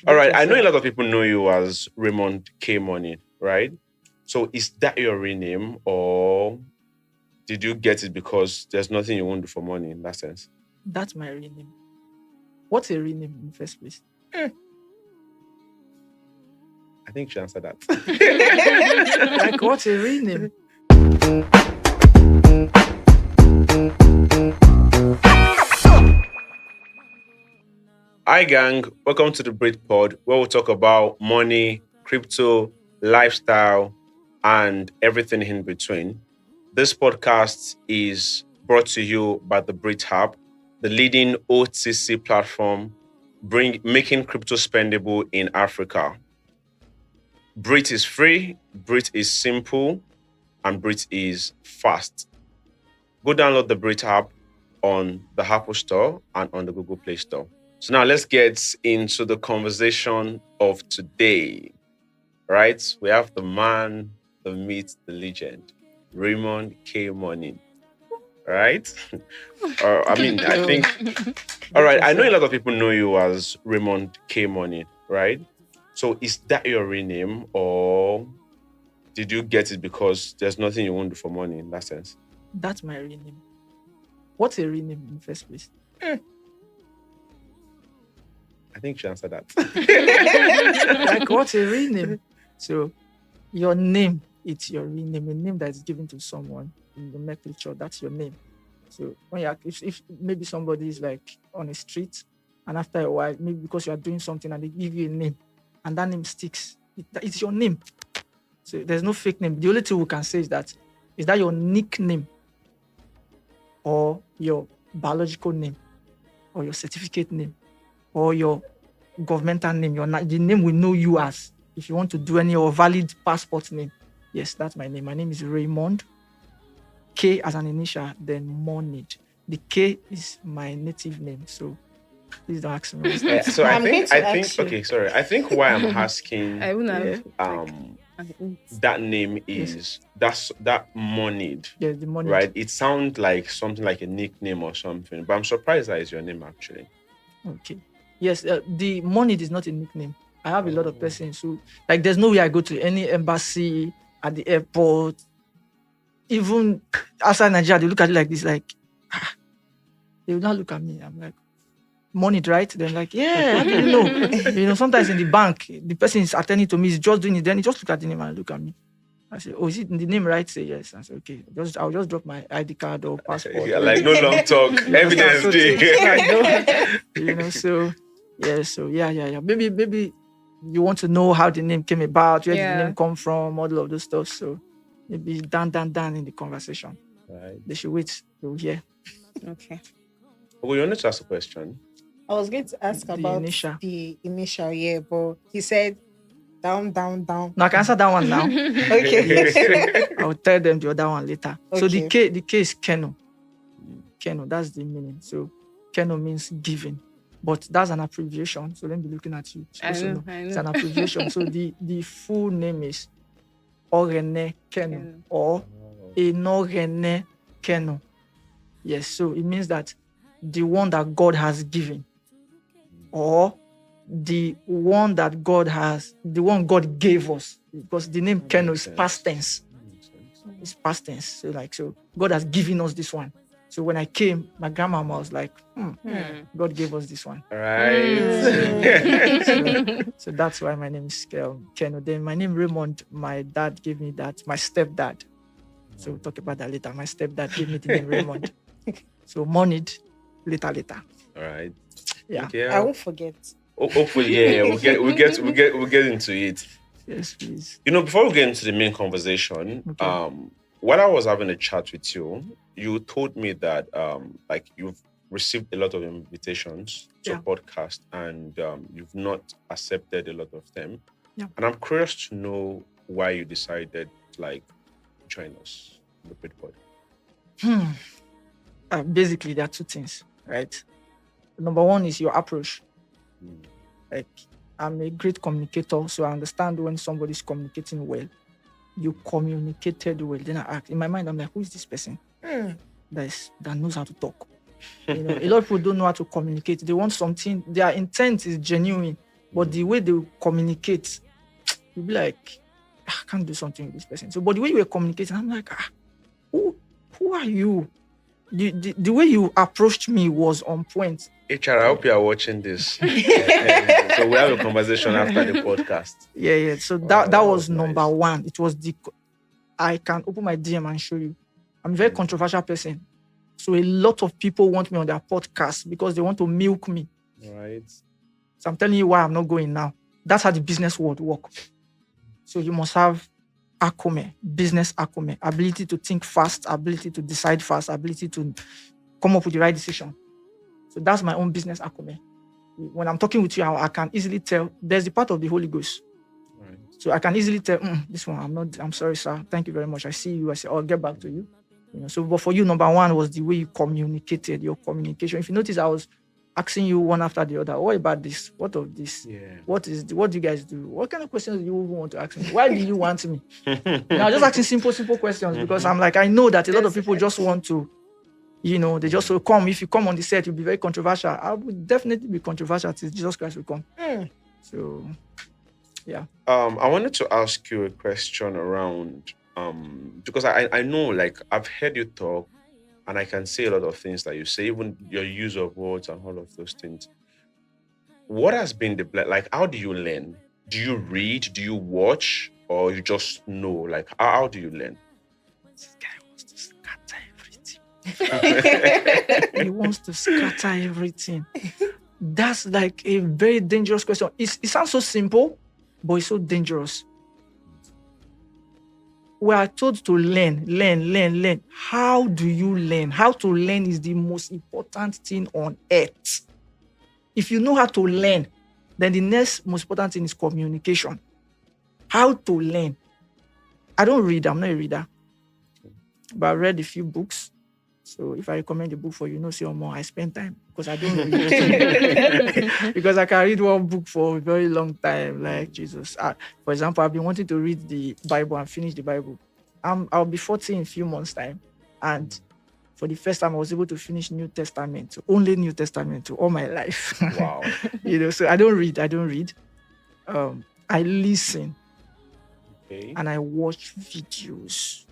All right. I know a lot of people know you as Raymond K Money, right? So is that your real name, or did you get it because there's nothing you won't do for money in that sense? That's my real name. What's a real name in the first place? I think you should answer that. Like, what's a real name? Hi, gang. Welcome to the Breet Pod, where we'll talk about money, crypto, lifestyle, and everything in between. This podcast is brought to you by the Breet Hub, the leading OTC platform making crypto spendable in Africa. Breet is free, Breet is simple, and Breet is fast. Go download the Breet app on the Apple Store and on the Google Play Store. So now let's get into the conversation of today, right? We have the man, the myth, the legend, Raymond K. Money, right? I think, all right, I know a lot of people know you as Raymond K. Money, right? So is that your real name, or did you get it because there's nothing you won't do for money in that sense? That's my real name. What's a real name in the first place? I think you should answer that. Like, what's a real name? So, your name, it's your real name. A name that is given to someone in the nomenclature, that's your name. So, when you if maybe somebody is like on a street, and after a while, maybe because you are doing something and they give you a name, and that name sticks, it's your name. So, there's no fake name. The only thing we can say is that your nickname, or your biological name, or your certificate name, or your governmental name, the name we know you as. If you want to do any or valid passport name, yes, that's my name. My name is Raymond. K as an initial, then Monid. The K is my native name, so please don't ask me. So I think okay, sorry. I think why I'm asking I wouldn't have that name is that Monid. Yeah, the Monid. Right? It sounds like something like a nickname or something, but I'm surprised that is your name actually. Okay. Yes, the Monid is not a nickname. I have a lot of persons who, like, there's no way I go to any embassy, at the airport, even outside Nigeria, they look at you like this, like, they will not look at me. I'm like, Monid, right? They're like, yeah, how do you know? Sometimes in the bank, the person is attending to me, is just doing it, then he just look at the name and look at me. I say, oh, is it the name right? Say yes. I say, okay. I'll just drop my ID card or passport. Yeah, like no long talk, evidence. So yeah, yeah. Maybe you want to know how the name came about, where did the name come from, all of those stuff. So maybe down in the conversation. Right. They should wait. They will hear. Okay. Oh, you wanted to ask a question? I was going to ask about the initial year, but he said down. No, I can answer that one now. Okay. Yes, I'll tell them the other one later. Okay. So the K is Keno. Keno, that's the meaning. So Keno means giving. But that's an abbreviation. So let me be looking at you. I know. It's an abbreviation. So the full name is Orene Keno or Enorene Keno. Yes, so it means that the one that God has given, or the one God gave us, because the name Keno is past tense. It's past tense. So God has given us this one. So when I came, my grandmama was like, God gave us this one. Right. So that's why my name is Keno. Then my name Raymond, my dad gave me that, my stepdad. So we'll talk about that later. My stepdad gave me the name Raymond. So Monid, later. All right. Yeah. Okay, I won't forget. Hopefully, yeah, we'll get into it. Yes, please. Before we get into the main conversation, Okay. when I was having a chat with you, you told me that like you've received a lot of invitations to podcast and you've not accepted a lot of them. Yeah. And I'm curious to know why you decided to like join us on the Breet Pod. Basically, there are two things, right? Number one is your approach. Like, I'm a great communicator, so I understand when somebody's communicating well. You communicated well. Then I ask, in my mind, I'm like, who is this person that knows how to talk? A lot of people don't know how to communicate. They want something, their intent is genuine, But the way they communicate, you'll be like, I can't do something with this person. So, but the way you were communicating, I'm like, who are you? The way you approached me was on point. HR, I hope you are watching this. So we have a conversation after the podcast. Yeah. So that was number nice. One. It was I can open my DM and show you. I'm a very controversial person. So a lot of people want me on their podcast because they want to milk me. Right. So I'm telling you why I'm not going now. That's how the business world works. So you must have acumen, business acumen, ability to think fast, ability to decide fast, ability to come up with the right decision. So that's my own business acumen. When I'm talking with you, I can easily tell there's the part of the Holy Ghost. Right. So I can easily tell, this one, I'm sorry, sir. Thank you very much. I see you. I say, I'll get back to you. So, but for you, number one was the way you communicated, your communication. If you notice, I was asking you one after the other, what about this? What of this? Yeah. What do you guys do? What kind of questions do you want to ask me? Why do you want me? I'm just asking simple questions because I'm like, I know that a lot of people just want to, they just will come. If you come on the set, you'll be very controversial. I would definitely be controversial till Jesus Christ will come. So, yeah. I wanted to ask you a question around, because I know, like, I've heard you talk, and I can say a lot of things that you say, even your use of words and all of those things. What has been like, how do you learn? Do you read? Do you watch? Or you just know? Like, how do you learn? This guy wants to scatter everything. He wants to scatter everything. That's like a very dangerous question. It sounds so simple, but it's so dangerous. We are told to learn. How do you learn? How to learn is the most important thing on earth. If you know how to learn, then the next most important thing is communication. How to learn. I don't read. I'm not a reader. But I read a few books. So if I recommend a book for you, say more, I spend time because I don't read. Because I can read one book for a very long time, like Jesus. For example, I've been wanting to read the Bible and finish the Bible. I'll be 40 in a few months' time. And for the first time, I was able to finish New Testament, only New Testament all my life. Wow. So I don't read. I listen. Okay. And I watch videos.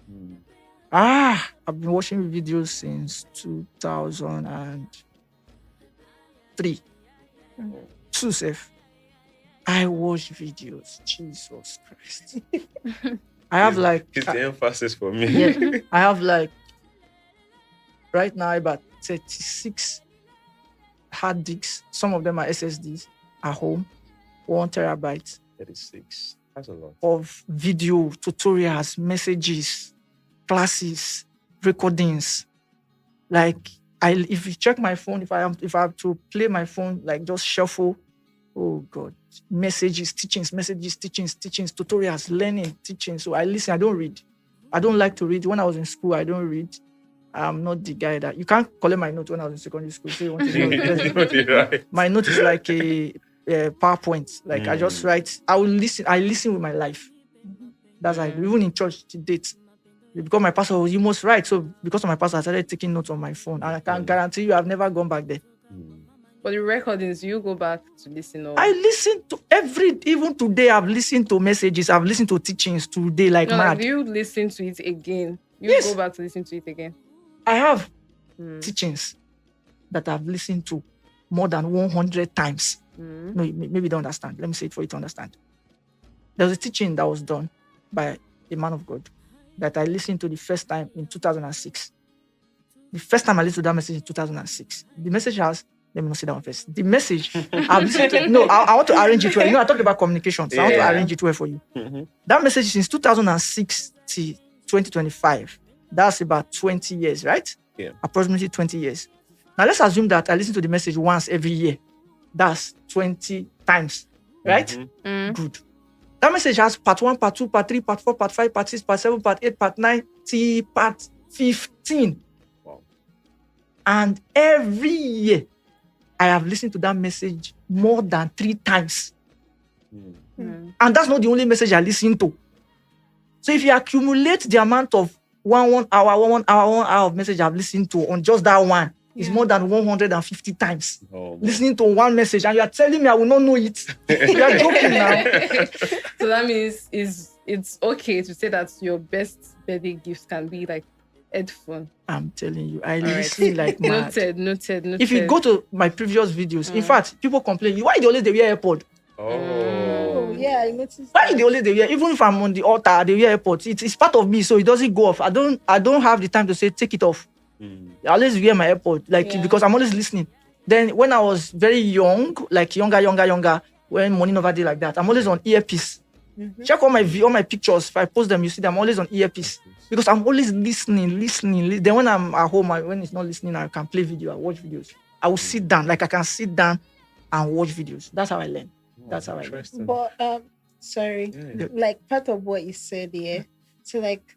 I've been watching videos since 2003. Too safe. I watch videos. Jesus Christ. I have It's the emphasis for me. Yeah, I have right now about 36 hard disks. Some of them are SSDs at home. 1 terabyte. 36. That's a lot. Of video, tutorials, messages, classes, recordings. Like if you check my phone, if I have to play my phone, like just shuffle, oh God, messages, teachings, tutorials, learning, teaching. So I listen, I don't read. I don't like to read. When I was in school, I don't read. I'm not the guy that you can't collect my note when I was in secondary school. So you want to know, right. My note is like a PowerPoint. Like I just write. I listen with my life. That's like even in church to date. Because my pastor was, you must write. So because of my pastor, I started taking notes on my phone. And I can guarantee you I've never gone back there. But the recordings, you go back to listen? Or... I listen to even today, I've listened to messages. I've listened to teachings today like mad. Do you listen to it again? Yes. Go back to listen to it again? I have teachings that I've listened to more than 100 times. No, maybe you don't understand. Let me say it for you to understand. There was a teaching that was done by a man of God that I listened to the first time in 2006. The first time I listened to that message in 2006. The message has, let me not say that one first. The message, I've listened to, I want to arrange it well. I talked about communication, so I want to arrange it well for you. That message since 2006 to 2025. That's about 20 years, right? Yeah. Approximately 20 years. Now let's assume that I listen to the message once every year. That's 20 times, right? Good. That message has part 1, part 2, part 3, part 4, part 5, part 6, part 7, part 8, part 9, part 15. Wow. And every year, I have listened to that message more than 3 times. And that's not the only message I listen to. So if you accumulate the amount of one hour of message I've listened to on just that one, is more than 150 times. Oh, Listening to one message, and you are telling me I will not know it. You are joking now. So that means it's okay to say that your best birthday gifts can be like headphone. I'm telling you, I All right. listen like mad. Noted. If you go to my previous videos, in fact, people complain, why you always they wear AirPod? Oh, yeah, I noticed. Why you always they wear? Even if I'm on the altar, they wear AirPods. It's part of me, so it doesn't go off. I don't have the time to say take it off. I always wear my AirPod, because I'm always listening. Then when I was very young, like younger, when money never did like that, I'm always on earpiece. Check all my pictures. If I post them, you see them. I'm always on earpiece because I'm always listening. Then when I'm at home, when it's not listening, I can play video. I watch videos. I will sit down, like I can sit down and watch videos. That's how I learn. That's how I learn. But sorry, like part of what you said here. So like,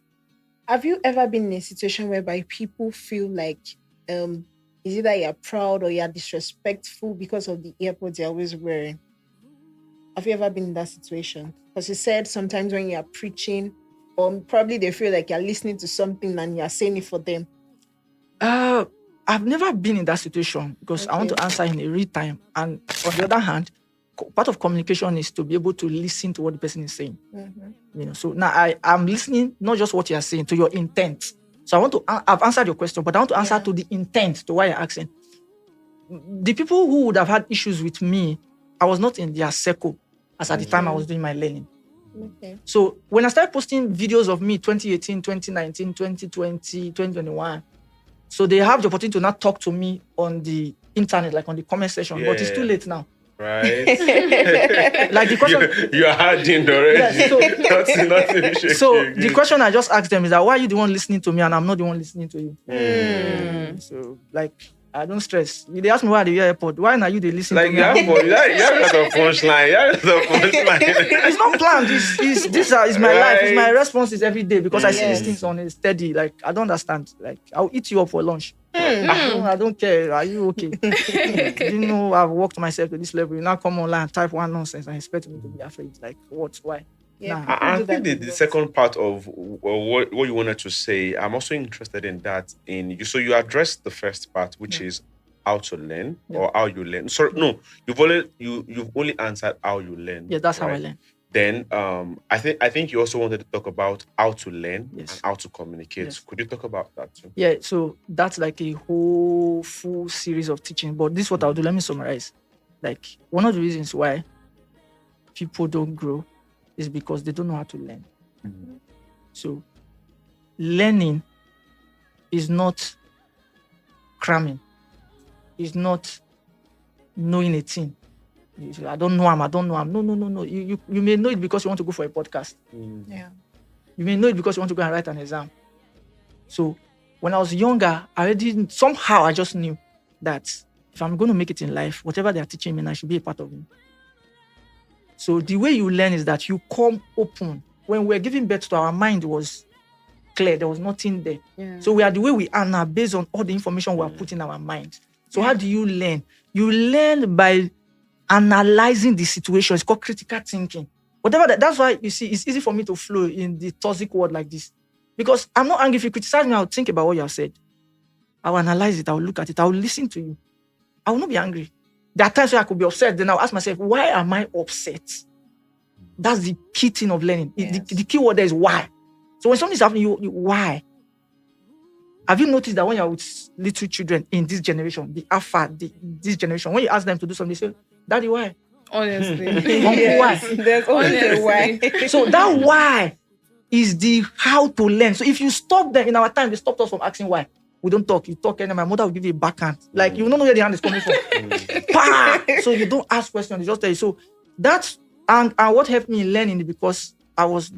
have you ever been in a situation whereby people feel like is either you're proud or you're disrespectful because of the earpods you're always wearing? Have you ever been in that situation? Because you said sometimes when you're preaching, or probably they feel like you're listening to something and you're saying it for them. I've never been in that situation because I want to answer in a real time. And on the other hand, part of communication is to be able to listen to what the person is saying. So now I'm listening, not just what you're saying, to your intent. So I've answered your question, but I want to answer to the intent, to why you're asking. The people who would have had issues with me, I was not in their circle as at the time I was doing my learning. So when I started posting videos of me 2018, 2019, 2020, 2021, so they have the opportunity to not talk to me on the internet, like on the comment section, but it's too late now. Right. Like the question you are hardened already. Yes, so the question I just asked them is that why are you the one listening to me and I'm not the one listening to you? So like I don't stress. They ask me why they wear AirPod. Why are you they listen to me? You have a punchline. It's not planned. It's my life. It's my responses every day because I see these things on a steady. Like I don't understand. Like I'll eat you up for lunch. I don't care. Are you okay? You know I've worked myself to this level. You now come online and type one nonsense and expect me to be afraid. Like what? Why? Yeah, I think the second part of what you wanted to say, I'm also interested in that. So you addressed the first part, which is how to learn or how you learn. Sorry, no, you've only answered how you learn. Yeah, that's how I learn. Then I think you also wanted to talk about how to learn and how to communicate. Yes. Could you talk about that too? Yeah, so that's like a whole full series of teaching. But this is what I'll do. Let me summarize. Like one of the reasons why people don't grow is because they don't know how to learn. So learning is not cramming. It's not knowing a thing. I don't know him. No. You may know it because you want to go for a podcast. Yeah. You may know it because you want to go and write an exam. So when I was younger, I just knew that if I'm going to make it in life, whatever they are teaching me, I should be a part of it. So the way you learn is that you come open. When we're giving birth to our mind was clear. There was nothing there. Yeah. So we are the way we are now based on all the information we are putting in our mind. So how do you learn? You learn by analyzing the situation. It's called critical thinking. That's why you see it's easy for me to flow in the toxic word like this. Because I'm not angry. If you criticize me, I'll think about what you have said. I'll analyze it. I'll look at it. I'll listen to you. I will not be angry. There are times where I could be upset. Then I'll ask myself, why am I upset? That's the key thing of learning. Yes. The key word there is why. So when something's happening, you why? Have you noticed that when you're with little children in this generation, this generation, when you ask them to do something, they say, Daddy, why? Honestly. Uncle, why? There's always a why. So that why is the how to learn. So if you stop them in our time, they stopped us from asking why. We don't talk. You talk, and my mother will give you a backhand. Like you don't know where the hand is coming from. So you don't ask questions. You just tell you. So that's and what helped me in learning because I was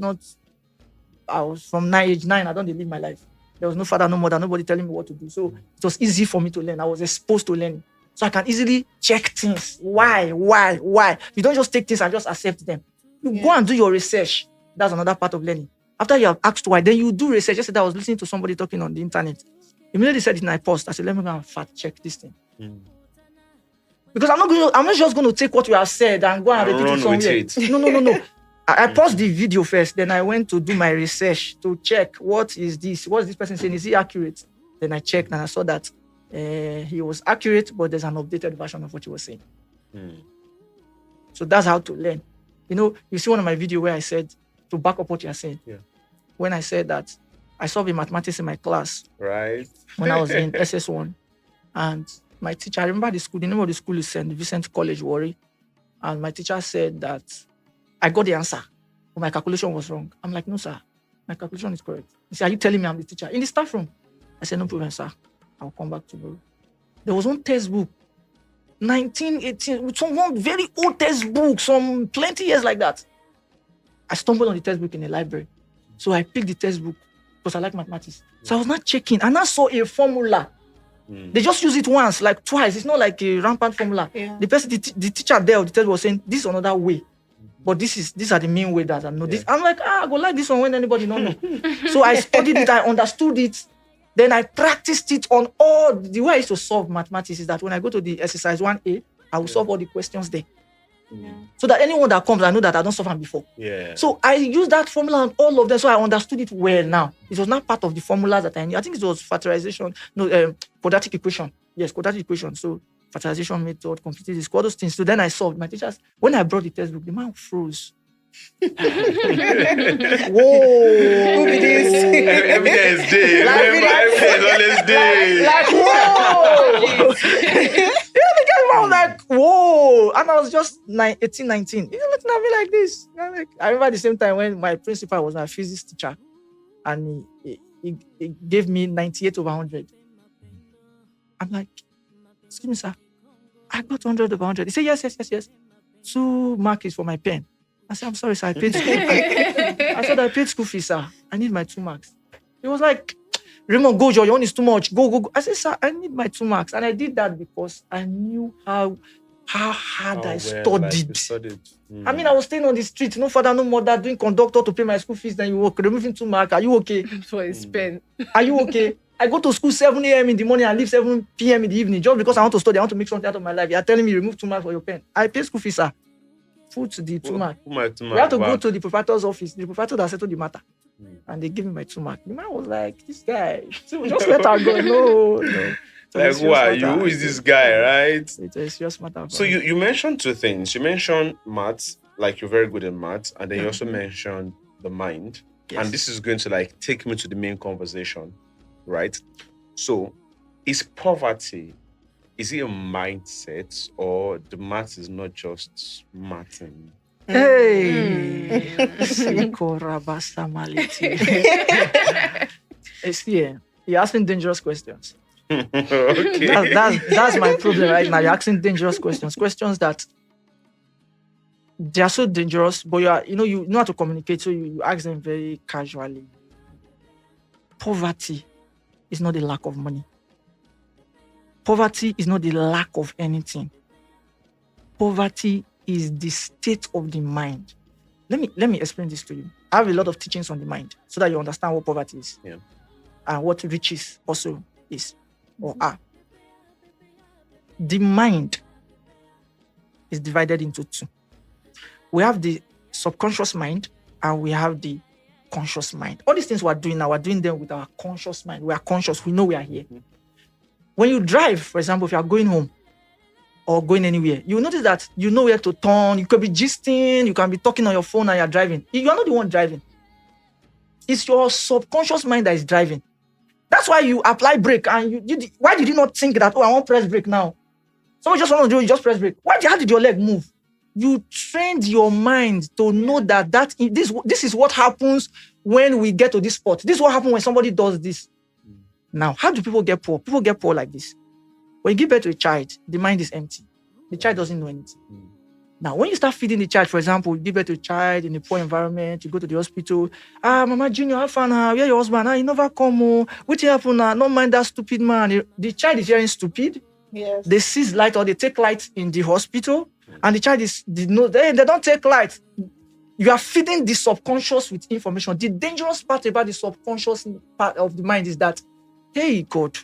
from age 9. I don't live my life. There was no father, no mother, nobody telling me what to do. So it was easy for me to learn. I was exposed to learning. So I can easily check things. Why? You don't just take things and just accept them. You go and do your research. That's another part of learning. After you have asked why, then you do research. Yesterday I was listening to somebody talking on the internet. Immediately said it in my post. I said, let me go and fact check this thing. Because I'm not just going to take what you have said and go and repeat it somewhere. No. I paused the video first. Then I went to do my research to check what is this person saying. Is it accurate? Then I checked and I saw that He was accurate, but there's an updated version of what he was saying. Mm. So that's how to learn. You see one of my video where I said, to back up what you're saying. Yeah. When I said that I solved a mathematics in my class Right. when I was in SS1. And my teacher, I remember the name of the school is St. Vincent College, Warri. And my teacher said that I got the answer, but my calculation was wrong. I'm like, no, sir, my calculation is correct. He said, are you telling me I'm the teacher? In the staff room. I said, no problem, sir. I'll come back tomorrow. There was one textbook, 1918, with one very old textbook, some plenty years like that. I stumbled on the textbook in the library. So I picked the textbook because I like mathematics. So I was not checking, and I saw a formula. They just use it once, like twice. It's not like a rampant formula. Yeah. The person, the teacher there, the teacher was saying, this is another way. But these are the main way that I know this. I'm like, I go like this one when anybody don't know. So I studied it, I understood it. Then I practiced it on all. The way I used to solve mathematics is that when I go to the exercise 1A, I will solve all the questions there. Yeah. So that anyone that comes, I know that I don't solve them before. Yeah. So I used that formula on all of them, so I understood it well now. It was not part of the formulas that I knew. I think it was factorization, quadratic equation. Yes, quadratic equation. So factorization method, completed this, all those things. So then I solved. My teachers, when I brought the textbook, the man froze. Whoa! Who be this? Every day is day. Remember, every day is always day. Whoa! I was like, whoa. And I was just 18, 19. You're looking at me like this. I remember at the same time when my principal was my physics teacher and he gave me 98 over 100. I'm like, excuse me, sir. I got 100 over 100. He said, yes. 2 marks for my pen. I said, I'm sorry, sir. I paid school. I said, I paid school fees, sir. I need my 2 marks. He was like, Raymond, go, your own is too much. Go. I said, sir, I need my 2 marks. And I did that because I knew how hard I studied. I mean, I was staying on the street, no father, no mother, doing conductor to pay my school fees. Then you work, removing 2 marks. Are you okay? For his pen. Are you okay? I go to school 7 a.m. in the morning and leave 7 p.m. in the evening just because I want to study. I want to make something out of my life. You're telling me remove 2 marks for your pen. I pay school fees, sir. Put the 2 marks. We have to go to the proprietor's office. The proprietor that settled the matter. And they give me my 2 marks. The man was like, this guy, just let her go. No. Like, who are you? Who is this guy, right? It's a serious matter. So you mentioned 2 things. You mentioned maths, like you're very good in maths, and then you also mentioned the mind. Yes. And this is going to like take me to the main conversation, right? So is poverty, is it a mindset, or the maths is not just mathing? Hey, see, you're asking dangerous questions. Okay. That's my problem right now. You're asking dangerous questions that they are so dangerous, but you know how to communicate, so you ask them very casually. Poverty is not the lack of money. Poverty is not the lack of anything. Poverty is the state of the mind. Let me explain this to you. I have a lot of teachings on the mind so that you understand what poverty is. Yeah. And what riches also is or are. The mind is divided into 2. We have the subconscious mind and we have the conscious mind. All these things we're doing now, we're doing them with our conscious mind. We are conscious. We know we are here. When you drive, for example, if you are going home or going anywhere, you will notice that you know where to turn. You could be gisting, you can be talking on your phone and you're driving. You are not the one driving. It's your subconscious mind that is driving. That's why you apply brake and why did you not think that, I want to press brake now? Someone just want to do it, you just press brake. How did your leg move? You trained your mind to know that this is what happens when we get to this spot. This is what happens when somebody does this. Now, how do people get poor? People get poor like this. When you give birth to a child, the mind is empty. The child doesn't know anything. Now, when you start feeding the child, for example, you give birth to a child in a poor environment, you go to the hospital. Mama Junior, have fun. Where your husband? You never come. What happened? Don't mind that stupid man. The child is hearing stupid. Yes. They seize light or they take light in the hospital, and the child they don't take light. You are feeding the subconscious with information. The dangerous part about the subconscious part of the mind is that, hey, God,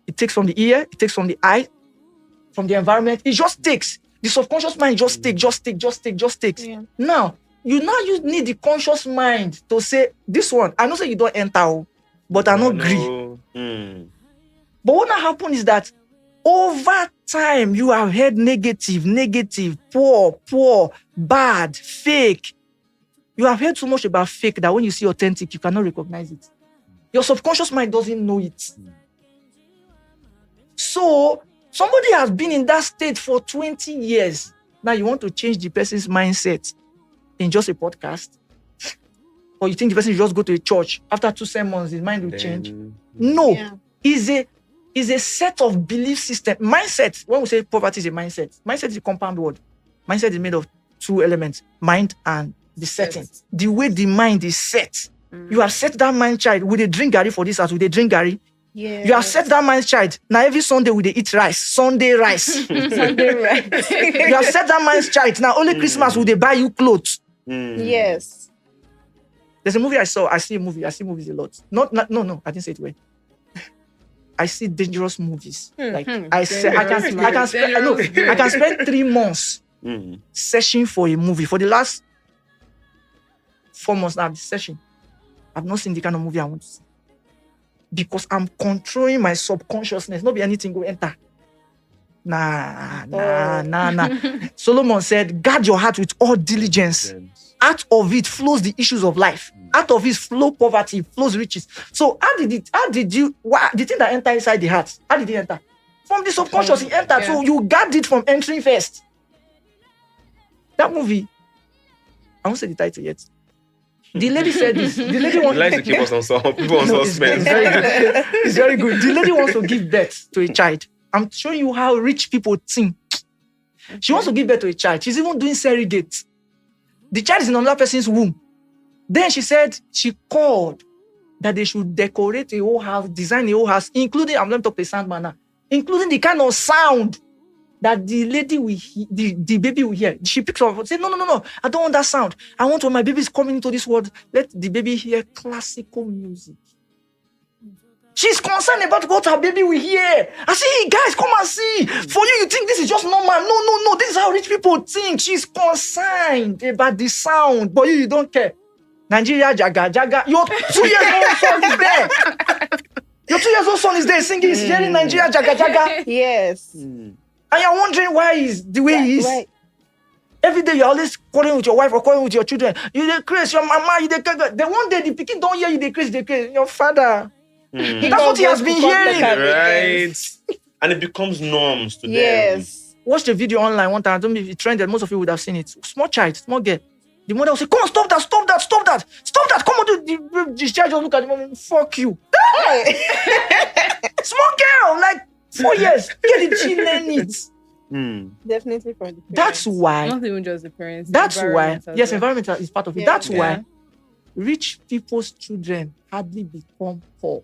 it takes from the ear, it takes from the eye, from the environment. It just takes. The subconscious mind just takes. Yeah. Now, you need the conscious mind to say, this one, I know say you don't enter, but I not agree. But what now happen is that over time, you have heard negative, poor, bad, fake. You have heard so much about fake that when you see authentic, you cannot recognize it. Your subconscious mind doesn't know it. So, somebody has been in that state for 20 years. Now you want to change the person's mindset in just a podcast? Or you think the person should just go to a church, after 2 sermons, his mind will change? No. Yeah. It's a set of belief system. Mindset, when we say poverty is a mindset is a compound word. Mindset is made of 2 elements, mind and the setting. Yes. The way the mind is set. You have set that mind child, will they drink Gary for this house? Will they drink Gary? Yeah. You have set that mind child. Now every Sunday will they eat rice? Sunday rice. Sunday rice. You have set that mind child. Now only Christmas will they buy you clothes. Yes. There's a movie I saw. I see movies a lot. No, I didn't say it well. I see dangerous movies. Like I can spend 3 months searching for a movie. For the last 4 months now, I've been searching. I've not seen the kind of movie I want to see. Because I'm controlling my subconsciousness. Not be anything go enter. Nah. Solomon said, guard your heart with all diligence. Out of it flows the issues of life. Out of it flow poverty, flows riches. So the thing that enter inside the heart, how did it enter? From the subconscious, it entered. Yeah. So you guard it from entering first. That movie, I won't say the title yet. The lady said this. The lady He wants likes to keep us on people on No, it's suspense. very good. It's very good. The lady wants to give birth to a child. I'm showing you how rich people think. She wants to give birth to a child. She's even doing surrogate. The child is in another person's womb. Then she said she called that they should decorate a whole house, design a whole house, including, I'm going to talk to the sound man now, including the kind of sound that the lady will hear, the baby will hear. She picks up and says, no, I don't want that sound. I want when my baby is coming into this world, let the baby hear classical music. She's concerned about what her baby will hear. I say, guys, come and see. For you, you think this is just normal. No. This is how rich people think. She's concerned about the sound. But you don't care. Nigeria, Jaga. Your 2 years old son is there. Your 2 years old son is there singing, he's hearing Nigeria, Jaga. Yes. And you're wondering why he's the way he is. Right. Every day you're always calling with your wife or calling with your children. You dey craze, your mama, you dey craze. Then one day the pikin don't hear you dey craze. Your father. That's what he has been hearing. Right. And it becomes norms to them. Yes. Watch the video online one time. I don't know if it trended. Most of you would have seen it. Small child, small girl. The mother will say, come on, stop that. Come on, the child just look at the mom. Fuck you. Small girl, like 4 years. Get the children needs. Definitely for the parents. That's why. Not even just the parents. That's why. environment as Yes, well. environment is part of it. Yeah. That's Yeah. why rich people's children hardly become poor.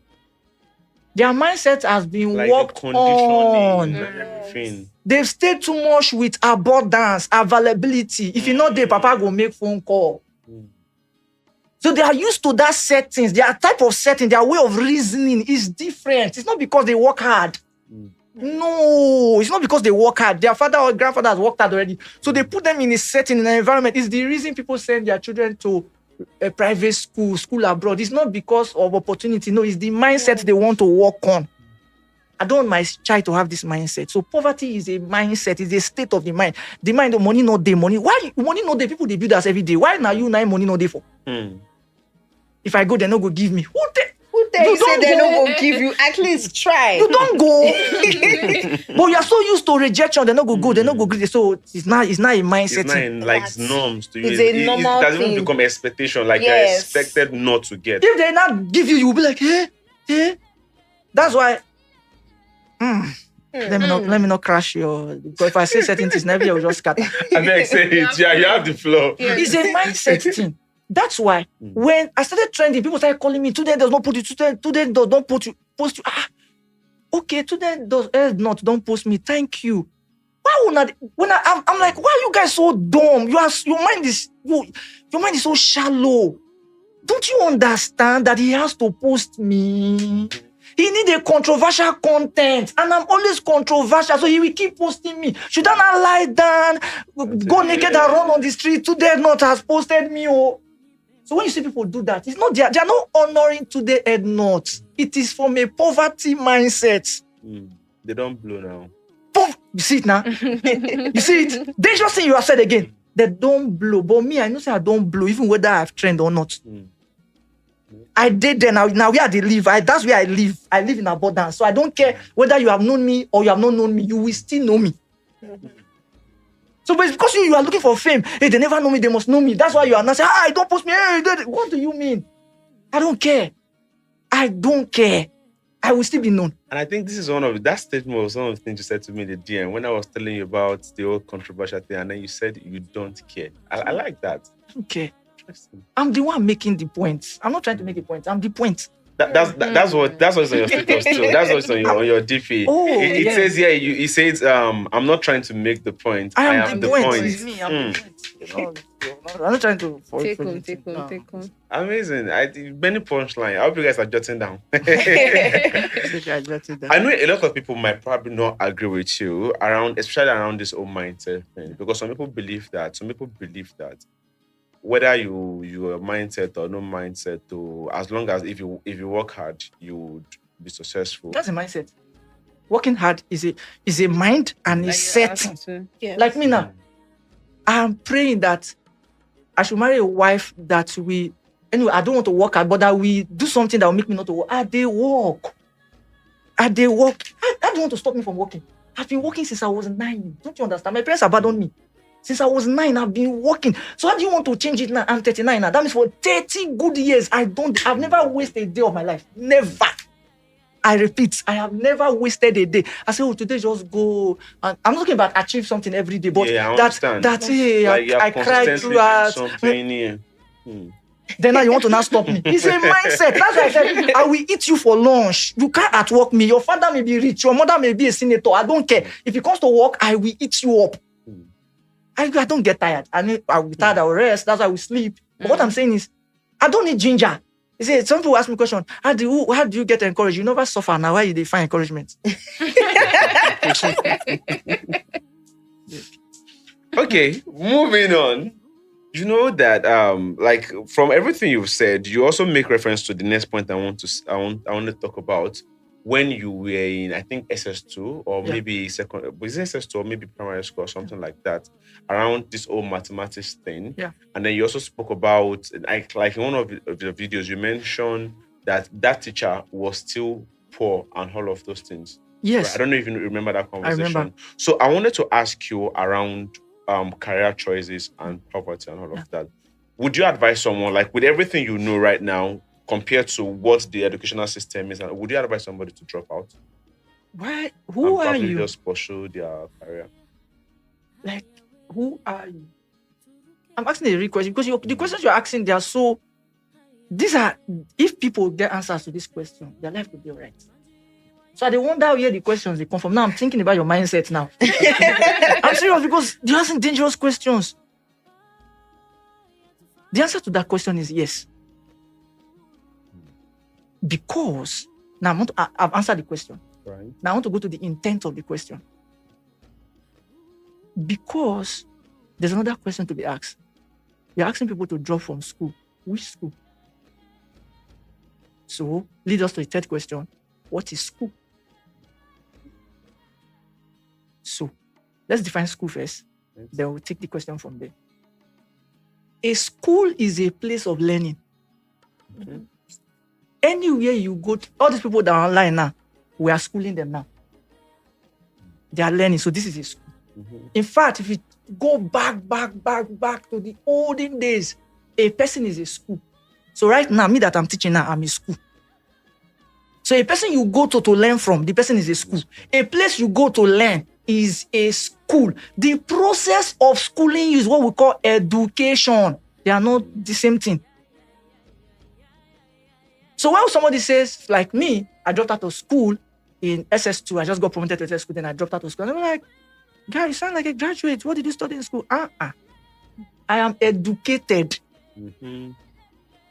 Their mindset has been Like the worked conditioning on. and everything. They've stayed too much with abundance, availability. If you know they papa go make phone call. So they are used to that settings. Their type of setting, their way of reasoning is different. It's not because they work hard. No, it's not because they work hard. Their father or grandfather has worked hard already. So they put them in a setting, in an environment. It's the reason people send their children to a private school abroad. It's not because of opportunity. No, it's the mindset they want to work on. I don't want my child to have this mindset. So poverty is a mindset. It's a state of the mind. The mind of money, not day. Money. Why money not day? People they build us every day. Why now you nine money not day for? If I go, they no go give me. Who Tell you say don't they go. no go give you. At least try. You don't go. But you are so used to rejection, they no go, they no go greet. So it's not a mindset. It's not in like norms to you. It's a normal it doesn't even thing. become expectation. Like Yes. you're expected not to get. If they not give you, you will be like, hey. That's why. Let me not crash your. Because if I say certain things, never will just scatter. I beg say it. Yeah, you have the flow. It's a mindset thing. That's why when I started trending, people started calling me. Today does not put you. Today does not post you. Okay. Today does not don't post me. Thank you. Why would not? I'm like, why are you guys so dumb? Your mind is so shallow. Don't you understand that he has to post me? He need a controversial content, and I'm always controversial, so he will keep posting me. Should I not lie down, go naked and run on the street? Today not has posted me. Oh. So when you see people do that, it's not they are not honoring today head not. It is from a poverty mindset. They don't blow now. Boom! You see it now? You see it? Dangerous thing you have said again. They don't blow. But me, I know say I don't blow, even whether I have trend or not. I did there now where they live. That's where I live. I live in abundance. So I don't care whether you have known me or you have not known me. You will still know me. So but it's because you are looking for fame. Hey, they never know me. They must know me. That's why you are not saying, don't post me. Hey, what do you mean? I don't care. I don't care. I will still be known. And I think this is that statement was one of the things you said to me in the DM when I was telling you about the whole controversial thing, and then you said you don't care. I like that. I don't care. I'm the one making the point. I'm not trying to make a point. I'm the point. That's what's on your status too. That's what's on your DP. It says here. It says I'm not trying to make the point. I am the point. It's me. I'm the point. I'm not trying to take home. Amazing. Many punchline. I hope you guys are jotting down. I know a lot of people might probably not agree with you especially around this whole mindset thing, because some people believe that whether you are mindset or no mindset, as long as if you work hard, you would be successful. That's a mindset. Working hard is a mind and a set. Yes. Like me now, I'm praying that I should marry a wife that anyway, I don't want to work hard, but that we do something that will make me not to work. They work. I don't want to stop me from working. I've been working since I was 9. Don't you understand? My parents abandoned me. Since I was 9, I've been working. So how do you want to change it now? I'm 39 now. That means for 30 good years, I've never wasted a day of my life. Never. I repeat, I have never wasted a day. I say, today just go. And I'm not talking about achieve something every day, but that's it. I cried throughout. Then now you want to now stop me. It's a mindset. That's why I said, I will eat you for lunch. You can't outwork me. Your father may be rich. Your mother may be a senator. I don't care. If it comes to work, I will eat you up. I don't get tired. I'll be tired, I'll rest. That's why we sleep. But what I'm saying is, I don't need ginger. You see, some people ask me a question, how do you get encouraged? You never suffer. Now why you find encouragement? Okay, moving on. You know that like from everything you've said, you also make reference to the next point I want to talk about. When you were in, I think SS2 or maybe second, was it SS2 or maybe primary school or something like that, around this whole mathematics thing. Yeah. And then you also spoke about, like in one of the videos, you mentioned that teacher was still poor and all of those things. Yes. Right? I don't know if you remember that conversation. I remember. So I wanted to ask you around career choices and poverty and all of that. Would you advise someone, like with everything you know right now, compared to what the educational system is, and would you advise somebody to drop out? Why? Who are you? Just pursue their career. Like, who are you? I'm asking a real question because the questions you're asking, they are so. If people get answers to this question, their life would be alright. So I wonder where the questions they come from. Now I'm thinking about your mindset now. I'm serious because you're asking dangerous questions. The answer to that question is yes. Because now I've answered the question. Right. Now I want to go to the intent of the question. Because there's another question to be asked. You're asking people to drop from school. Which school? So lead us to the third question. What is school? So let's define school first. Yes. Then we'll take the question from there. A school is a place of learning. Mm-hmm. Anywhere you go, all these people that are online now, we are schooling them now. They are learning. So this is a school. Mm-hmm. In fact, if you go back to the olden days, a person is a school. So right now, me that I'm teaching now, I'm a school. So a person you go to learn from, the person is a school. A place you go to learn is a school. The process of schooling is what we call education. They are not the same thing. So when somebody says, like me, I dropped out of school in SS2, I just got promoted to SS school, then I dropped out of school. And I'm like, guy, you sound like a graduate. What did you study in school? I am educated. Mm-hmm.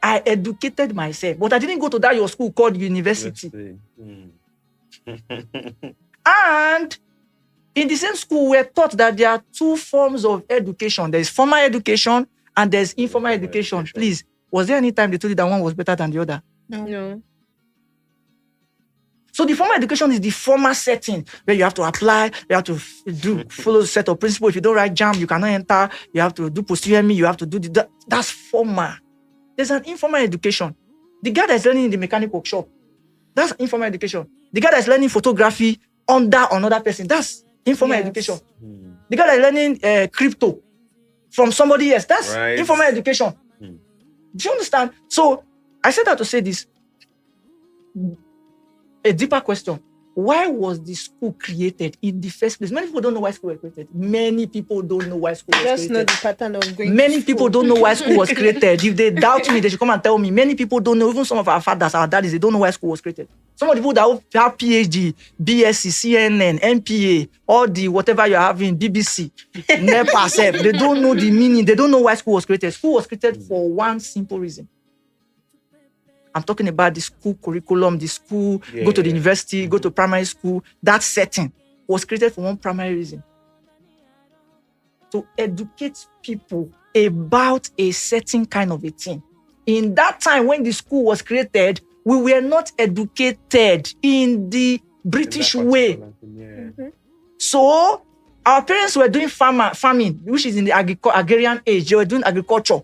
I educated myself. But I didn't go to that your school called university. And in the same school, we're taught that there are two forms of education. There's formal education and there's informal education. Please, was there any time they told you that one was better than the other? No. So the formal education is the formal setting where you have to apply, you have to follow the set of principles. If you don't write JAM, you cannot enter. You have to do post-UME, you have to do that's formal. There's an informal education. The guy that's learning in the mechanic workshop, that's informal education. The guy that's learning photography under another person, that's informal education. The guy that's learning crypto from somebody else, that's informal education. Do you understand? So I said that to say this. A deeper question. Why was the school created in the first place? Many people don't know why school was created. Many people don't know why school was created. Just know the pattern of going Many to people school. don't know why school was created. If they doubt me, they should come and tell me. Many people don't know. Even some of our fathers, our daddies, they don't know why school was created. Some of the people that have PhD, BSc, CNN, MPA, all the whatever you're having, BBC, NEPA, SEP, they don't know the meaning. They don't know why school was created. School was created for one simple reason. I'm talking about the school curriculum, the school, go to the university, go to primary school. That setting was created for one primary reason. To educate people about a certain kind of a thing. In that time when the school was created, we were not educated in the British way. So our parents were doing farming, which is in the agrarian age. They were doing agriculture.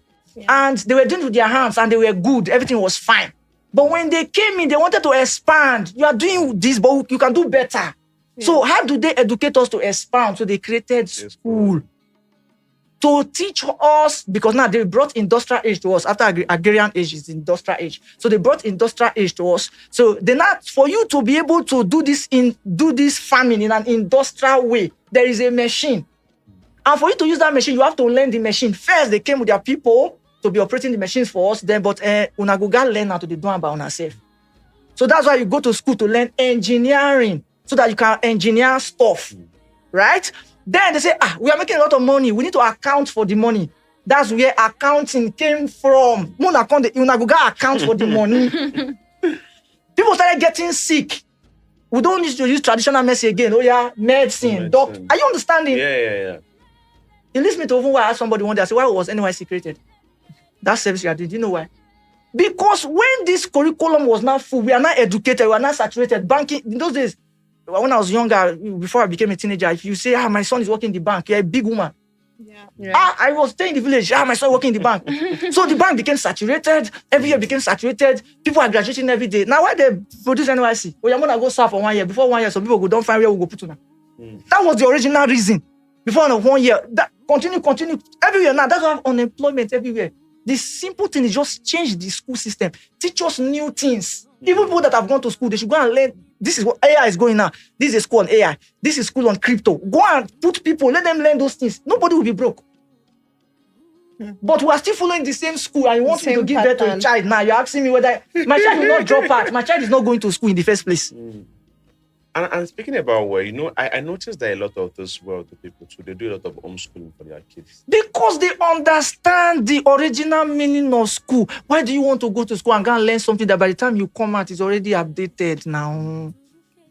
And they were doing it with their hands and they were good. Everything was fine. But when they came in, they wanted to expand. You are doing this, but you can do better. So how do they educate us to expand? So they created school to teach us, because now they brought industrial age to us. After agrarian age is industrial age. So they brought industrial age to us. So then for you to be able to do this farming in an industrial way, there is a machine. And for you to use that machine, you have to learn the machine. First, they came with their people to be operating the machines for us. Then, but una go learn how to do it by ourselves. So that's why you go to school to learn engineering, so that you can engineer stuff, right? Then they say, we are making a lot of money. We need to account for the money. That's where accounting came from. Una go account for the money. People started getting sick. We don't need to use traditional medicine again. Oh yeah, medicine, doctor. Are you understanding? Yeah. It leads me to even why I asked somebody one day, I said, why was NYC created? That service you are doing, do you know why? Because when this curriculum was not full, we are not educated, we are not saturated. Banking, in those days, when I was younger, before I became a teenager, if you say, my son is working in the bank, you're a big woman. I was staying in the village, my son working in the bank. So the bank became saturated, every year became saturated, people are graduating every day. Now why they produce NYC? Well, you're going to go serve for 1 year. Before 1 year, some people don't find where we go put to now. That was the original reason. Before 1 year, that continue. Everywhere now, that's why I have unemployment everywhere. The simple thing is just change the school system. Teach us new things. Even people that have gone to school, they should go and learn. This is what AI is going now. This is a school on AI. This is school on crypto. Go and put people, let them learn those things. Nobody will be broke. But we are still following the same school and you want me to give birth to a child. Now you're asking me whether my child will not drop out. My child is not going to school in the first place. And speaking about where, I noticed that a lot of those wealthy people too, they do a lot of homeschooling for their kids. Because they understand the original meaning of school. Why do you want to go to school and go and learn something that by the time you come out is already updated now?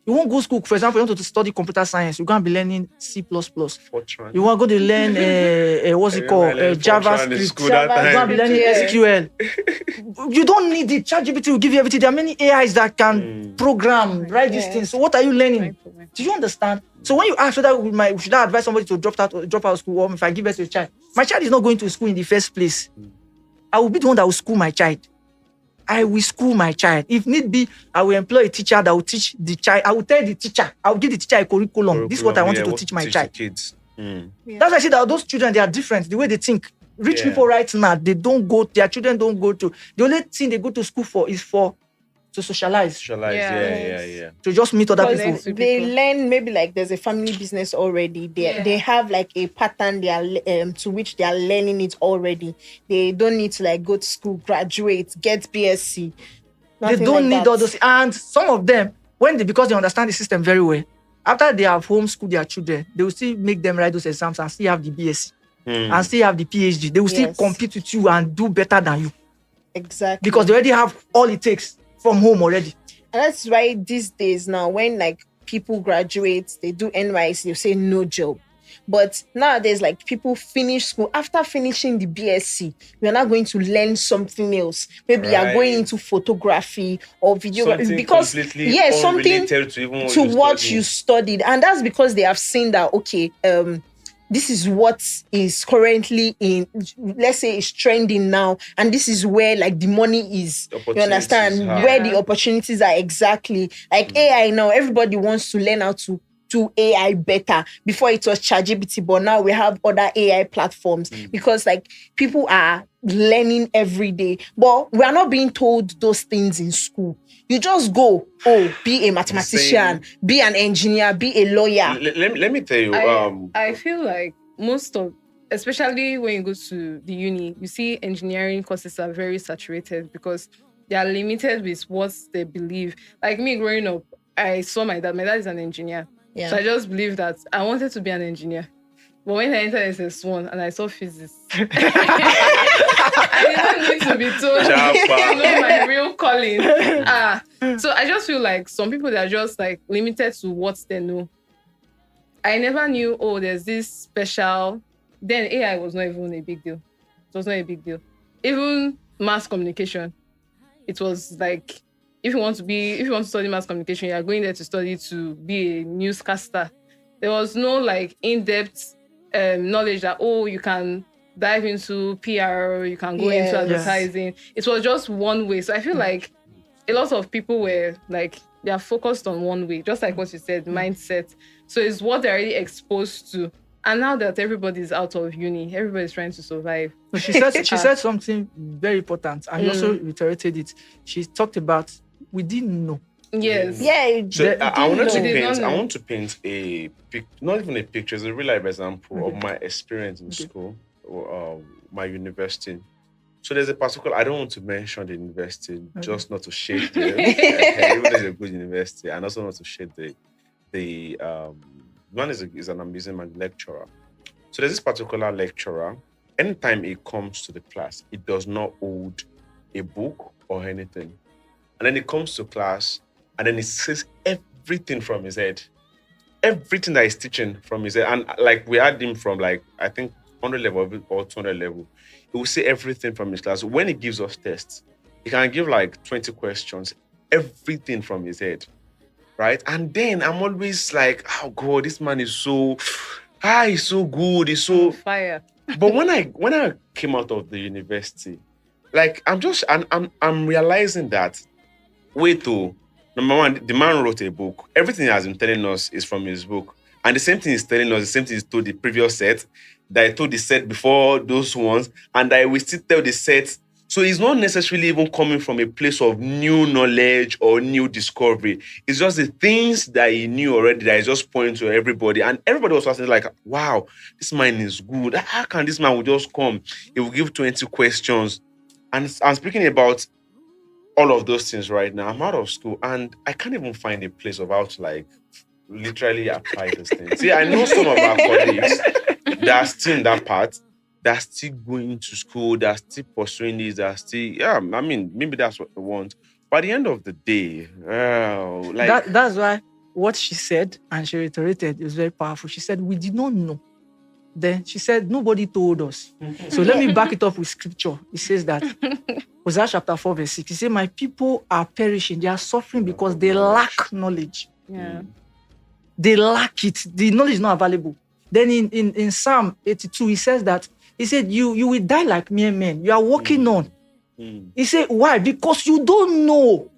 You won't go to school, for example, you want to study computer science, you're going to be learning C++. Fortran. You want to go to learn, what's it called? JavaScript. You're going to be learning SQL. You don't need it. ChatGPT will give you everything. There are many AIs that can program, write these things. So what are you learning? Do you understand? So when you ask whether should I advise somebody to drop out of school, or if I give birth to a child, my child is not going to school in the first place. I will be the one that will school my child. I will school my child. If need be, I will employ a teacher that will teach the child. I will tell the teacher. I will give the teacher a curriculum. This is what I want you to teach my child. Kids. That's why I say that those children, they are different. The way they think. Rich people right now, their children don't go to. The only thing they go to school for is to socialize. Yeah. To just meet other people. They learn, maybe like there's a family business already. They have like a pattern they are to which they are learning it already. They don't need to like go to school, graduate, get BSc. They don't need all those. And some of them, because they understand the system very well, after they have homeschooled their children, they will still make them write those exams and still have the BSc and still have the PhD. They will still compete with you and do better than you. Exactly. Because they already have all it takes from home already. And that's why these days now, when like people graduate, they do NYC, you say no job. But nowadays, like people finish school after finishing the BSc, we are now going to learn something else. Maybe you are going Right. into photography or videography Something because completely something unrelated to even what to you what study. you studied, and that's because they have seen that okay, this is what is currently in, let's say, is trending now, and this is where like the money is. You Opportunities understand are. where the Yeah. opportunities are exactly. Like AI now, everybody wants to learn how to do AI better. Before it was ChatGPT, but now we have other AI platforms because like people are learning every day. But we are not being told those things in school. You just go, oh, be a mathematician, Same. be an engineer, be a lawyer. Let me tell you. I feel like most of, especially when you go to the uni, you see engineering courses are very saturated because they are limited with what they believe. Like me growing up, I saw my dad. My dad is an engineer. Yeah. So I just believed that I wanted to be an engineer. But when I entered SS1 and I saw physics, I didn't need to be told Chapa. to know my real calling. So I just feel like some people that are just like limited to what they know. I never knew, oh, there's this special. Then AI was not even a big deal. It was not a big deal. Even mass communication, it was like if you want to study mass communication, you are going there to study to be a newscaster. There was no like in-depth knowledge that you can dive into PR, you can go into Yes. advertising. It was just one way. So I feel like a lot of people were like they are focused on one way, just like what you said, mindset. So it's what they're already exposed to. And now that everybody's out of uni, everybody's trying to survive. So she said something very important, and you also reiterated it. She talked about we didn't know. Yes. Yeah. So I wanted to We did not paint. I know. want to paint a not even a picture. It's a real life example of my experience in school, or my university. So there's a particular. I don't want to mention the university, just not to shade them. Even though it's a good university, and also not to shade the one is an amazing lecturer. So there's this particular lecturer. Anytime it comes to the class, it does not hold a book or anything. And then it comes to class, and then it says everything from his head. Everything that he's teaching from his head. And like we had him from like, I think 100 level or 200 level. He will say everything from his class. When he gives us tests, he can give like 20 questions, everything from his head. Right? And then I'm always like, oh God, this man is so he's so good. He's so Fire. But when I came out of the university, like I'm realizing that number one, the man wrote a book. Everything he has been telling us is from his book. And the same thing he's telling us, the same thing he told the previous set, that I told the set before those ones, and I will still tell the set. So it's not necessarily even coming from a place of new knowledge or new discovery. It's just the things that he knew already that he's just pointing to everybody. And everybody was asking like, wow, this man is good. How can this man will just come? He will give 20 questions. And I'm speaking about all of those things right now. I'm out of school and I can't even find a place of how to like literally apply this thing. See, I know some of our colleagues that are still in that part, that are still going to school, that are still pursuing this, that are still, maybe that's what they want. By the end of the day, That's why what she said, and she reiterated, is very powerful. She said, we did not know. Then she said, nobody told us. So let me back it up with scripture. It says that, Hosea chapter 4, verse 6. It says, my people are perishing. They are suffering because they lack knowledge. Yeah. They lack it. The knowledge is not available. Then in Psalm 82, he says that, he said, you will die like mere men. You are walking on. He said, why? Because you don't know.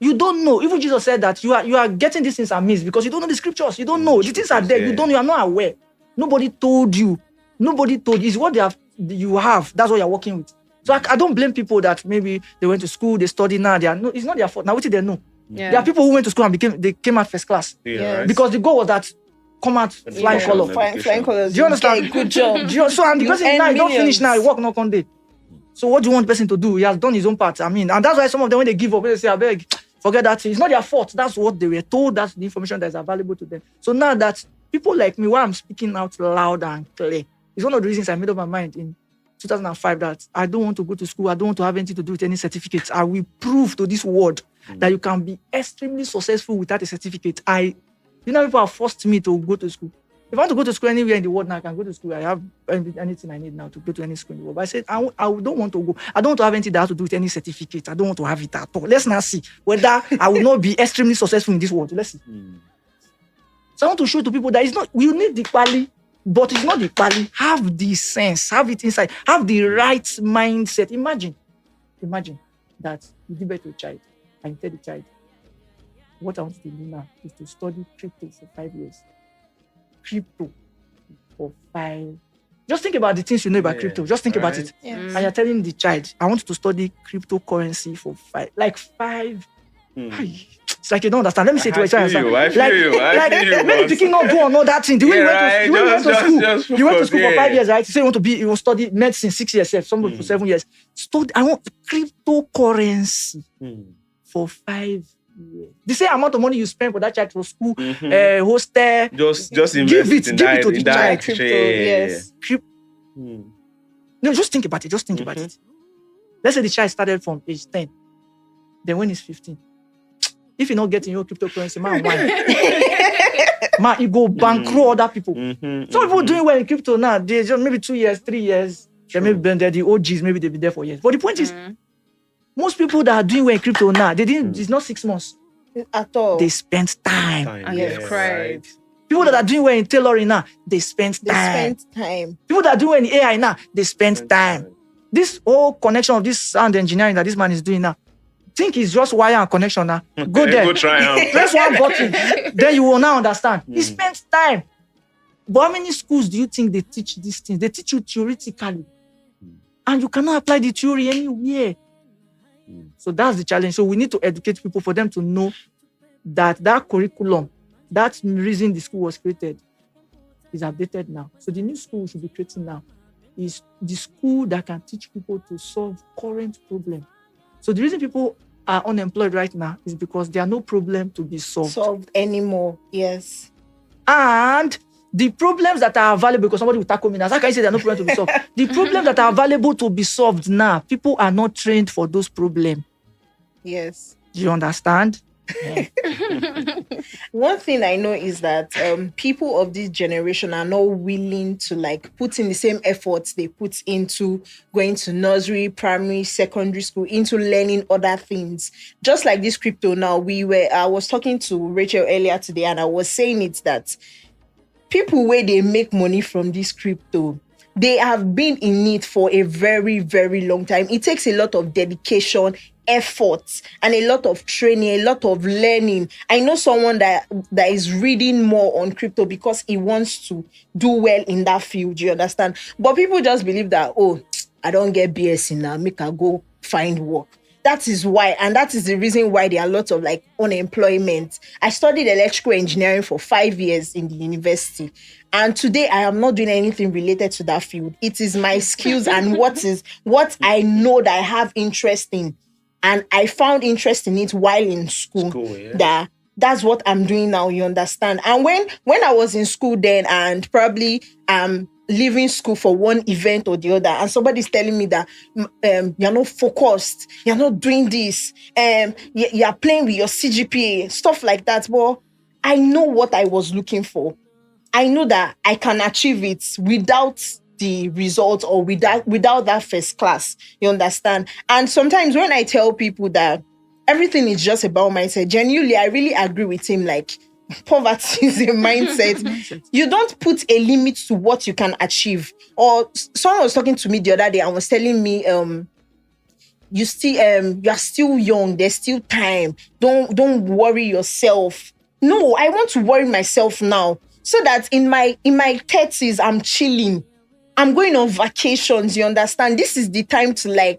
You don't know. Even Jesus said that you are getting these things amiss because you don't know the scriptures. You don't know. The things are there. You don't know. You are not aware. Nobody told you. Nobody told you. It's what you have. That's what you're working with. So I don't blame people that maybe they went to school, they study now. It's not their fault. Now what did they know? Yeah. There are people who went to school and they came out first class. Yeah, right? Because the goal was that come out flying Yeah. color. Flying colors. Do you understand? Yeah, good job. So and the You person earn now you don't millions. finish now, you work not one day. So what do you want the person to do? He has done his own part. And that's why some of them when they give up, they say, I beg, forget that. It's not their fault. That's what they were told. That's the information that is available to them. So now that people like me, why I'm speaking out loud and clear, it's one of the reasons I made up my mind in 2005 that I don't want to go to school. I don't want to have anything to do with any certificates. I will prove to this world that you can be extremely successful without a certificate. People have forced me to go to school. If I want to go to school anywhere in the world now, I can go to school. I have anything I need now to go to any school in the world. But I said, I don't want to go. I don't want to have anything that has to do with any certificate. I don't want to have it at all. Let's now see whether I will not be extremely successful in this world. Let's see. So I want to show to people that it's not, you need the quality, but it's not the quality. Have the sense, have it inside, have the right mindset. Imagine that you give birth to a child and you tell the child, what I want you to do now is to study crypto for 5 years. Crypto for 5. Just think about the things you know about crypto. Just think about it. Yes. And you're telling the child, I want you to study cryptocurrency for 5. Like 5. It's like you don't understand. Let me say it to a child. I feel you. Maybe you cannot go on all that thing. The way you went to school. You went to school for 5 years, right? You say you want to study medicine 6 years, somebody for 7 years. I want cryptocurrency for 5 years. The same amount of money you spend for that child for school, hostel, just invest give it, in give that, it to the in that child. Crypto, shit. yes. No, just think about it. Just think about it. Let's say the child started from age 10. Then when he's 15, if you're not getting your cryptocurrency, man, why? Man, you go bankrupt other people. Some people doing well in crypto now, they just maybe 2 years, 3 years. They maybe they're the OGs, maybe they'll be there for years. But the point is, most people that are doing well in crypto now, they didn't. It's not 6 months. At all. They spent time. And they've cried. People that are doing well in tailoring now, they spent They time. spent time. People that are doing well in AI now, they spend time. This whole connection of this sound engineering that this man is doing now, think it's just wire and connection now. Go there. Go try Press one button. Then you will now understand. He spent time. But how many schools do you think they teach these things? They teach you theoretically. And you cannot apply the theory anywhere. So that's the challenge. So we need to educate people for them to know that curriculum, that reason the school was created, is updated now. So the new school we should be creating now is the school that can teach people to solve current problems. So the reason people are unemployed right now is because there are no problem to be solved Anymore. Yes. And the problems that are available, because somebody will tackle me now, how can you say there are no problems to be solved? The problems that are available to be solved now, people are not trained for those problems. Yes. Do you understand? One thing I know is that people of this generation are not willing to put in the same efforts they put into going to nursery, primary, secondary school, into learning other things. Just like this crypto now, I was talking to Rachel earlier today and I was saying it that people where they make money from this crypto, they have been in it for a very, very long time. It takes a lot of dedication, effort, and a lot of training, a lot of learning. I know someone that is reading more on crypto because he wants to do well in that field, you understand? But people just believe that, I don't get BSc now, make I go find work. That is why, and that is the reason why there are lots of unemployment. I studied electrical engineering for 5 years in the university. And today I am not doing anything related to that field. It is my skills and what I know that I have interest in. And I found interest in it while in school. That's what I'm doing now, you understand? And when I was in school then, and probably leaving school for one event or the other, and somebody's telling me that you're not focused, you're not doing this, you're playing with your CGPA, stuff like that. Well, I know what I was looking for. I know that I can achieve it without the results or without that first class, you understand? And sometimes when I tell people that everything is just about mindset, genuinely, I really agree with him. Poverty is a mindset. You don't put a limit to what you can achieve. Or someone was talking to me the other day and was telling me, you are still young. There's still time. Don't worry yourself. No, I want to worry myself now so that in my 30s, I'm chilling. I'm going on vacations. You understand? This is the time to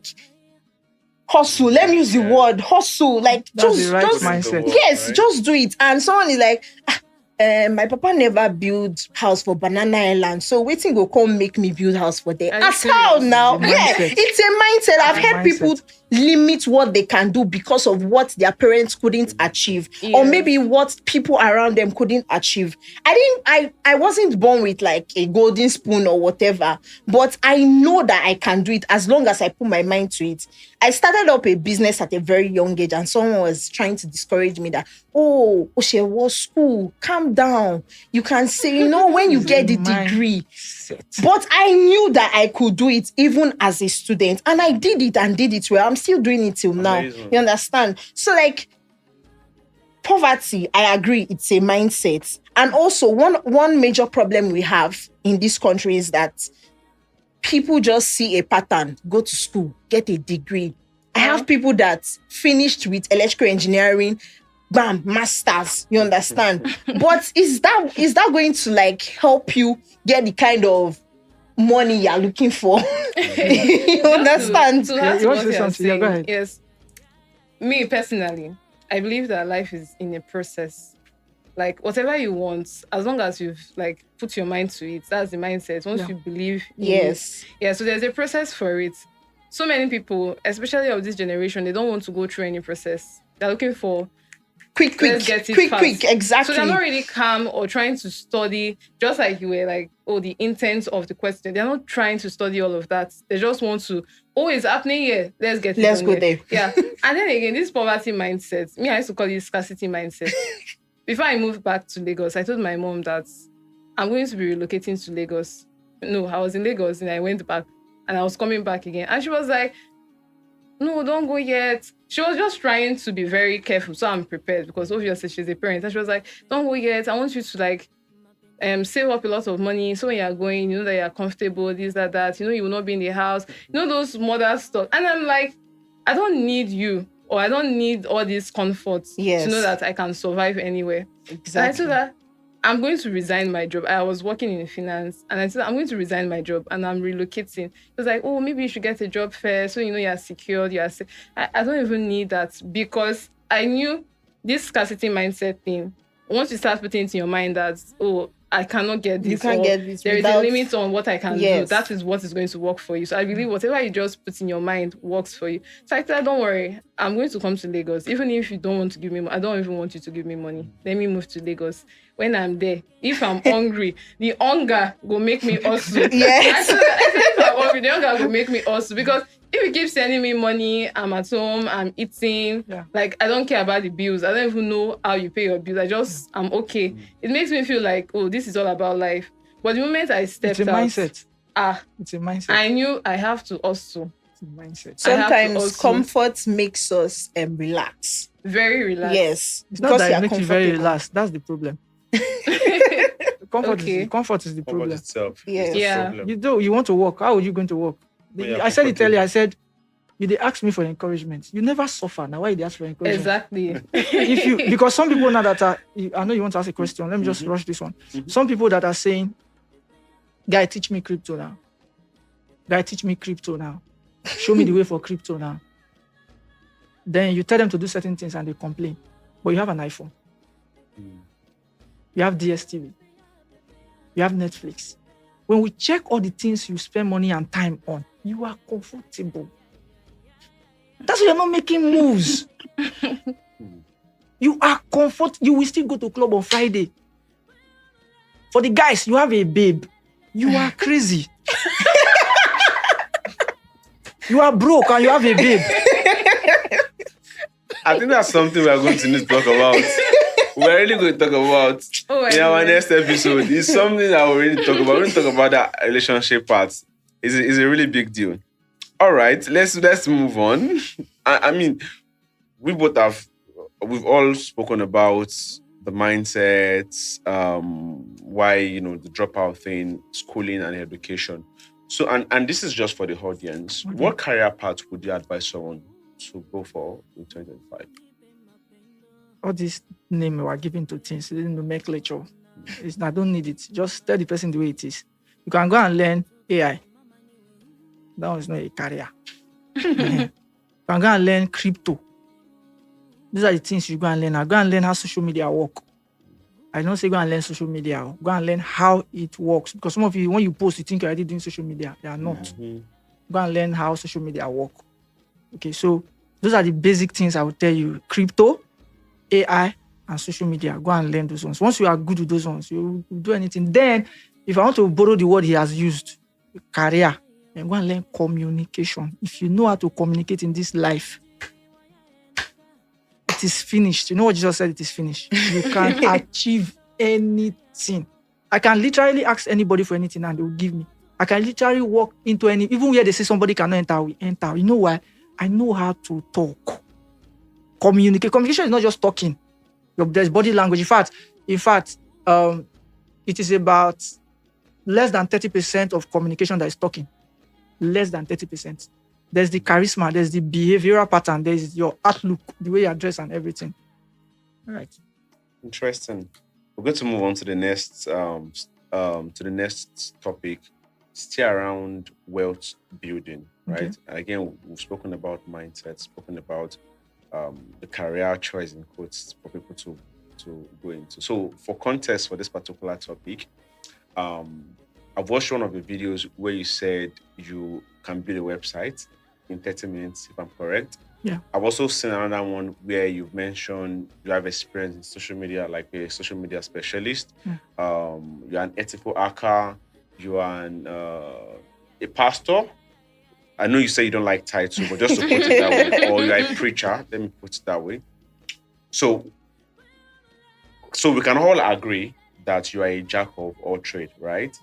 hustle. Let me use the word hustle. Just mindset. Yes, right? Just do it. And someone is like, my papa never built house for Banana Island, so waiting go come make me build house for them. As how now? Yeah, it's a mindset. I've heard people limit what they can do because of what their parents couldn't achieve, or Yes. maybe what people around them couldn't achieve. I wasn't born with like a golden spoon or whatever, but I know that I can do it as long as I put my mind to it. I started up a business at a very young age, and someone was trying to discourage me that, oh, Oshe, was school, calm down. You can say, when you get the degree. But I knew that I could do it even as a student, and I did it and did it well. I'm still doing it till now. Amazing. You understand? So like, poverty, I agree, it's a mindset. And also one major problem we have in this country is that people just see a pattern, go to school, get a degree. I have people that finished with electrical engineering, bam, masters, you understand? But is that going to like help you get the kind of money you're looking for? You understand? To add You to want what to say you're something? Yeah, go saying, ahead. yes. Me personally, I believe that life is in a process. Like whatever you want, as long as you've like put your mind to it, that's the mindset. Once Yeah. you believe in Yes. it. Yeah, so there's a process for it. So many people, especially of this generation, they don't want to go through any process. They're looking for Quick, let's get it quick, fast. exactly. So they're not really calm or trying to study, just like you were like, the intent of the question. They're not trying to study all of that. They just want to, it's happening here. Let's get it Let's done go here. there. Yeah. And then again, this poverty mindset, me, I used to call it scarcity mindset. Before I moved back to Lagos, I told my mom that I'm going to be relocating to Lagos. No, I was in Lagos and I went back and I was coming back again. And she was like, no, don't go yet. She was just trying to be very careful, so I'm prepared because obviously she's a parent. And she was like, don't go yet. I want you to like save up a lot of money. So when you're going, you know that you're comfortable, this, that. You know, you will not be in the house. You know, those mother stuff. And I'm like, I don't need you, or I don't need all these comforts Yes. to know that I can survive anywhere. Exactly. And I told her, I'm going to resign my job. I was working in finance, and I said, I'm going to resign my job and I'm relocating. It was like, maybe you should get a job first, so you know you're secured. I don't even need that, because I knew this scarcity mindset thing. Once you start putting into your mind that, I cannot get this, You can't or get this there is without- a limit on what I can do. Yes. That is what is going to work for you. So I believe whatever you just put in your mind works for you. So I said, don't worry, I'm going to come to Lagos. Even if you don't want to give me money, I don't even want you to give me money. Let me move to Lagos. When I'm there, if I'm hungry, the hunger will make me also. Yes. I said if I'm hungry, the hunger will make me also. Because if you keep sending me money, I'm at home, I'm eating, Yeah. like I don't care about the bills. I don't even know how you pay your bills. I'm okay. It makes me feel like, this is all about life. But the moment I stepped It's a out, mindset. It's a mindset. I knew I have to also It's a mindset. I have to Sometimes also- comfort makes us relax. very relaxed. Yes. It's not that you're it makes you very comfortable. relaxed. That's the problem. Okay. Comfort is the About problem. itself. Yes. is the Yeah. problem. You want to work. How are you going to work? When you're I said it comfortable. earlier. I said, they ask me for encouragement. You never suffer. Now why they ask for encouragement? Exactly. Because some people now that are, I know you want to ask a question. Let me just rush this one. Some people that are saying, guy, teach me crypto now. Guy, teach me crypto now. Show me the way for crypto now. Then you tell them to do certain things and they complain. But you have an iPhone. You have DSTV. You have Netflix. When we check all the things you spend money and time on, you are comfortable. That's why you're not making moves. You are comfort. You will still go to club on Friday. For the guys, you have a babe. You are crazy. You are broke and you have a babe. I think that's something we are going to need to talk about. We're really going to talk about in our anyway. next episode. It's something that we really talk about. We're going to talk about that relationship part. It's a really big deal. All right, let's move on. I mean, we've all spoken about the mindsets, why the dropout thing, schooling and education. So and this is just for the audience. Okay. What career path would you advise someone to go for in 2025? All this name we are giving to things, nomenclature. I don't need it. Just tell the person the way it is. You can go and learn AI. That one is not a career. You can go and learn crypto. These are the things you go and learn. I go and learn how social media work. I don't say go and learn social media. Go and learn how it works. Because some of you, when you post, you think you're already doing social media. You are not. Go and learn how social media work. Okay, so those are the basic things I would tell you. Crypto, AI, and social media. Go and learn those ones. Once you are good with those ones, you will do anything. Then, if I want to borrow the word he has used, career, then go and learn communication. If you know how to communicate in this life, it is finished. You know what Jesus said? It is finished. You can achieve anything. I can literally ask anybody for anything and they will give me. I can literally walk into even where they say somebody cannot enter, we enter. You know why? I know how to talk. Communicate. Communication is not just talking. There's body language. In fact, it is about less than 30% of communication that is talking. Less than 30%. There's the charisma, there's the behavioral pattern, there's your outlook, the way you dress and everything. All right. Interesting. We're going to move on to the next topic, still around wealth building, right? Okay. And again, we've spoken about mindset, spoken about the career choice in quotes for people to go into. So for context for this particular topic, I've watched one of the videos where you said you can build a website in 30 minutes, if I'm correct. Yeah. I've also seen another one where you've mentioned you have experience in social media, like a social media specialist. Yeah. You're an ethical hacker. You are a pastor. I know you say you don't like title, but just to put it that way, or you're a preacher. Let me put it that way. So we can all agree that you are a jack of all trade, right?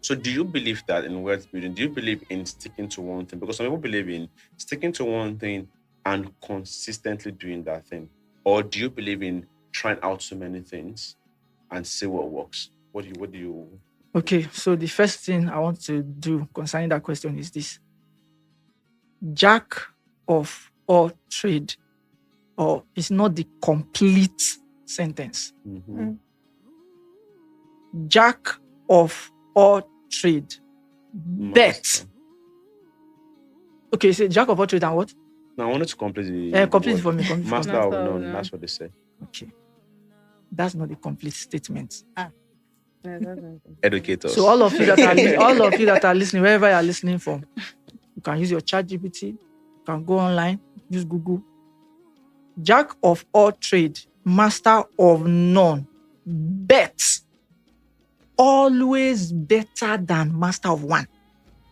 So do you believe that in wealth building, do you believe in sticking to one thing? Because some people believe in sticking to one thing and consistently doing that thing. Or do you believe in trying out so many things and see what works? What do you... Okay, so the first thing I want to do concerning that question is this. Jack of all trade, or it's not the complete sentence. Mm-hmm. Jack of all trade, bet. Okay, so jack of all trade and what? No, I wanted to complete the complete word. it for me. Complete Master for me. of none, that's what they say. Okay, that's not the complete statement. Educators. So all of you that are listening, wherever you are listening from, you can use your ChatGPT, you can go online, use Google. Jack of all trade, master of none, bet. Always better than master of one.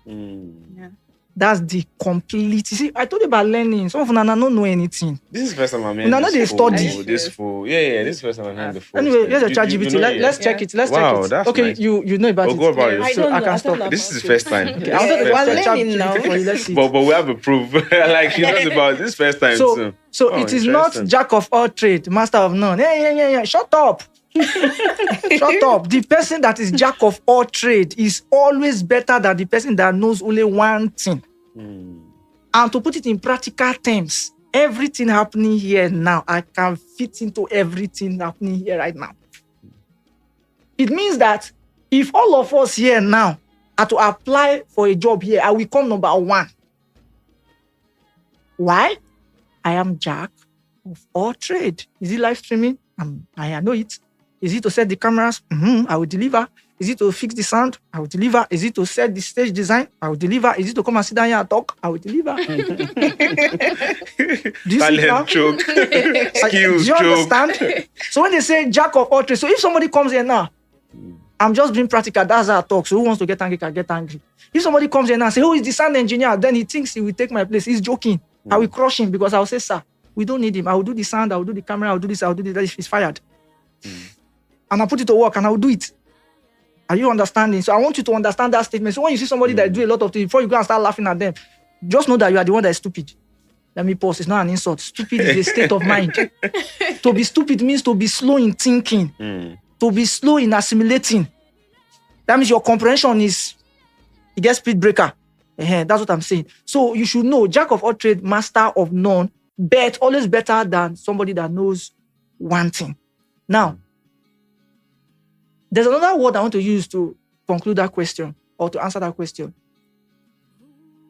Yeah. That's the complete. You see, I told you about learning. Some of you don't know anything. This is the first time I'm hearing Now they study. this full. Yeah, this is the first time I'm hearing the full. Anyway, here's a You ChatGPT. know Let's check it. Let's check Wow, it. that's Okay, nice. you know about Oh, it. go about it. I So don't I know. can I stop. don't know This is the about first time. it. Okay, This I is wanted the to first We're time. learning now. ChatGPT for you. Let's see. But we have a proof. Like she knows about this first time too. So Oh, it is not interesting. jack of all trade, master of none. Yeah. Shut up. Shut up. The person that is jack of all trade is always better than the person that knows only one thing. And to put it in practical terms, everything happening here now, I can fit into everything happening here right now. It means that if all of us here now are to apply for a job here, I will come number one. Why? I am jack of all trade. Is it live streaming? I know it. Is it to set the cameras? I will deliver. Is it to fix the sound? I will deliver. Is it to set the stage design? I will deliver. Is it to come and sit down here and talk? I will deliver. Do you see Talent now? joke. Skills Do you joke. understand? So when they say jack of all trades, so if somebody comes here now, I'm just being practical. That's how I talk. So who wants to get angry can get angry. If somebody comes here now and say, "Who is the sound engineer?" Then he thinks he will take my place. He's joking. I will crush him because I will say, "Sir, we don't need him. I will do the sound. I will do the camera. I will do this. I will do this." He's fired. And I'll put it to work and I will do it. Are you understanding? So I want you to understand that statement. So when you see somebody that do a lot of things, before you go and start laughing at them, just know that you are the one that is stupid. Let me pause. It's not an insult. Stupid is a state of mind. To be stupid means to be slow in thinking, to be slow in assimilating. That means your comprehension is, it gets speed breaker. That's what I'm saying. So you should know, jack of all trade, master of none, bet always better than somebody that knows one thing. Now, there's another word I want to use to conclude that question or to answer that question.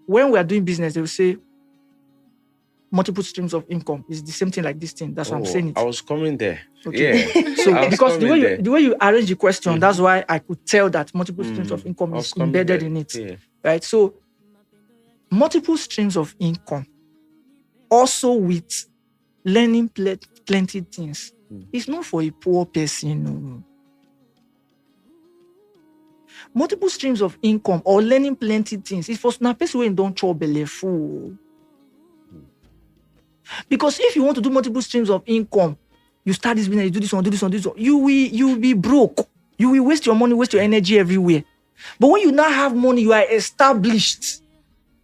When we are doing business, they will say multiple streams of income is the same thing like this thing. That's why I'm saying it. I was coming there. Okay. Yeah. So because the way you arrange the question, that's Mhm. why I could tell that multiple streams of income I is was coming embedded there. in it. Yeah. Right? So multiple streams of income also with learning plenty things. It's not for a poor person. No. Multiple streams of income or learning plenty things. It's for a person who don't chop belle full. Because if you want to do multiple streams of income, you start this business, you do this one, do this one, do this one, you will be broke. You will waste your money, waste your energy everywhere. But when you now have money, you are established.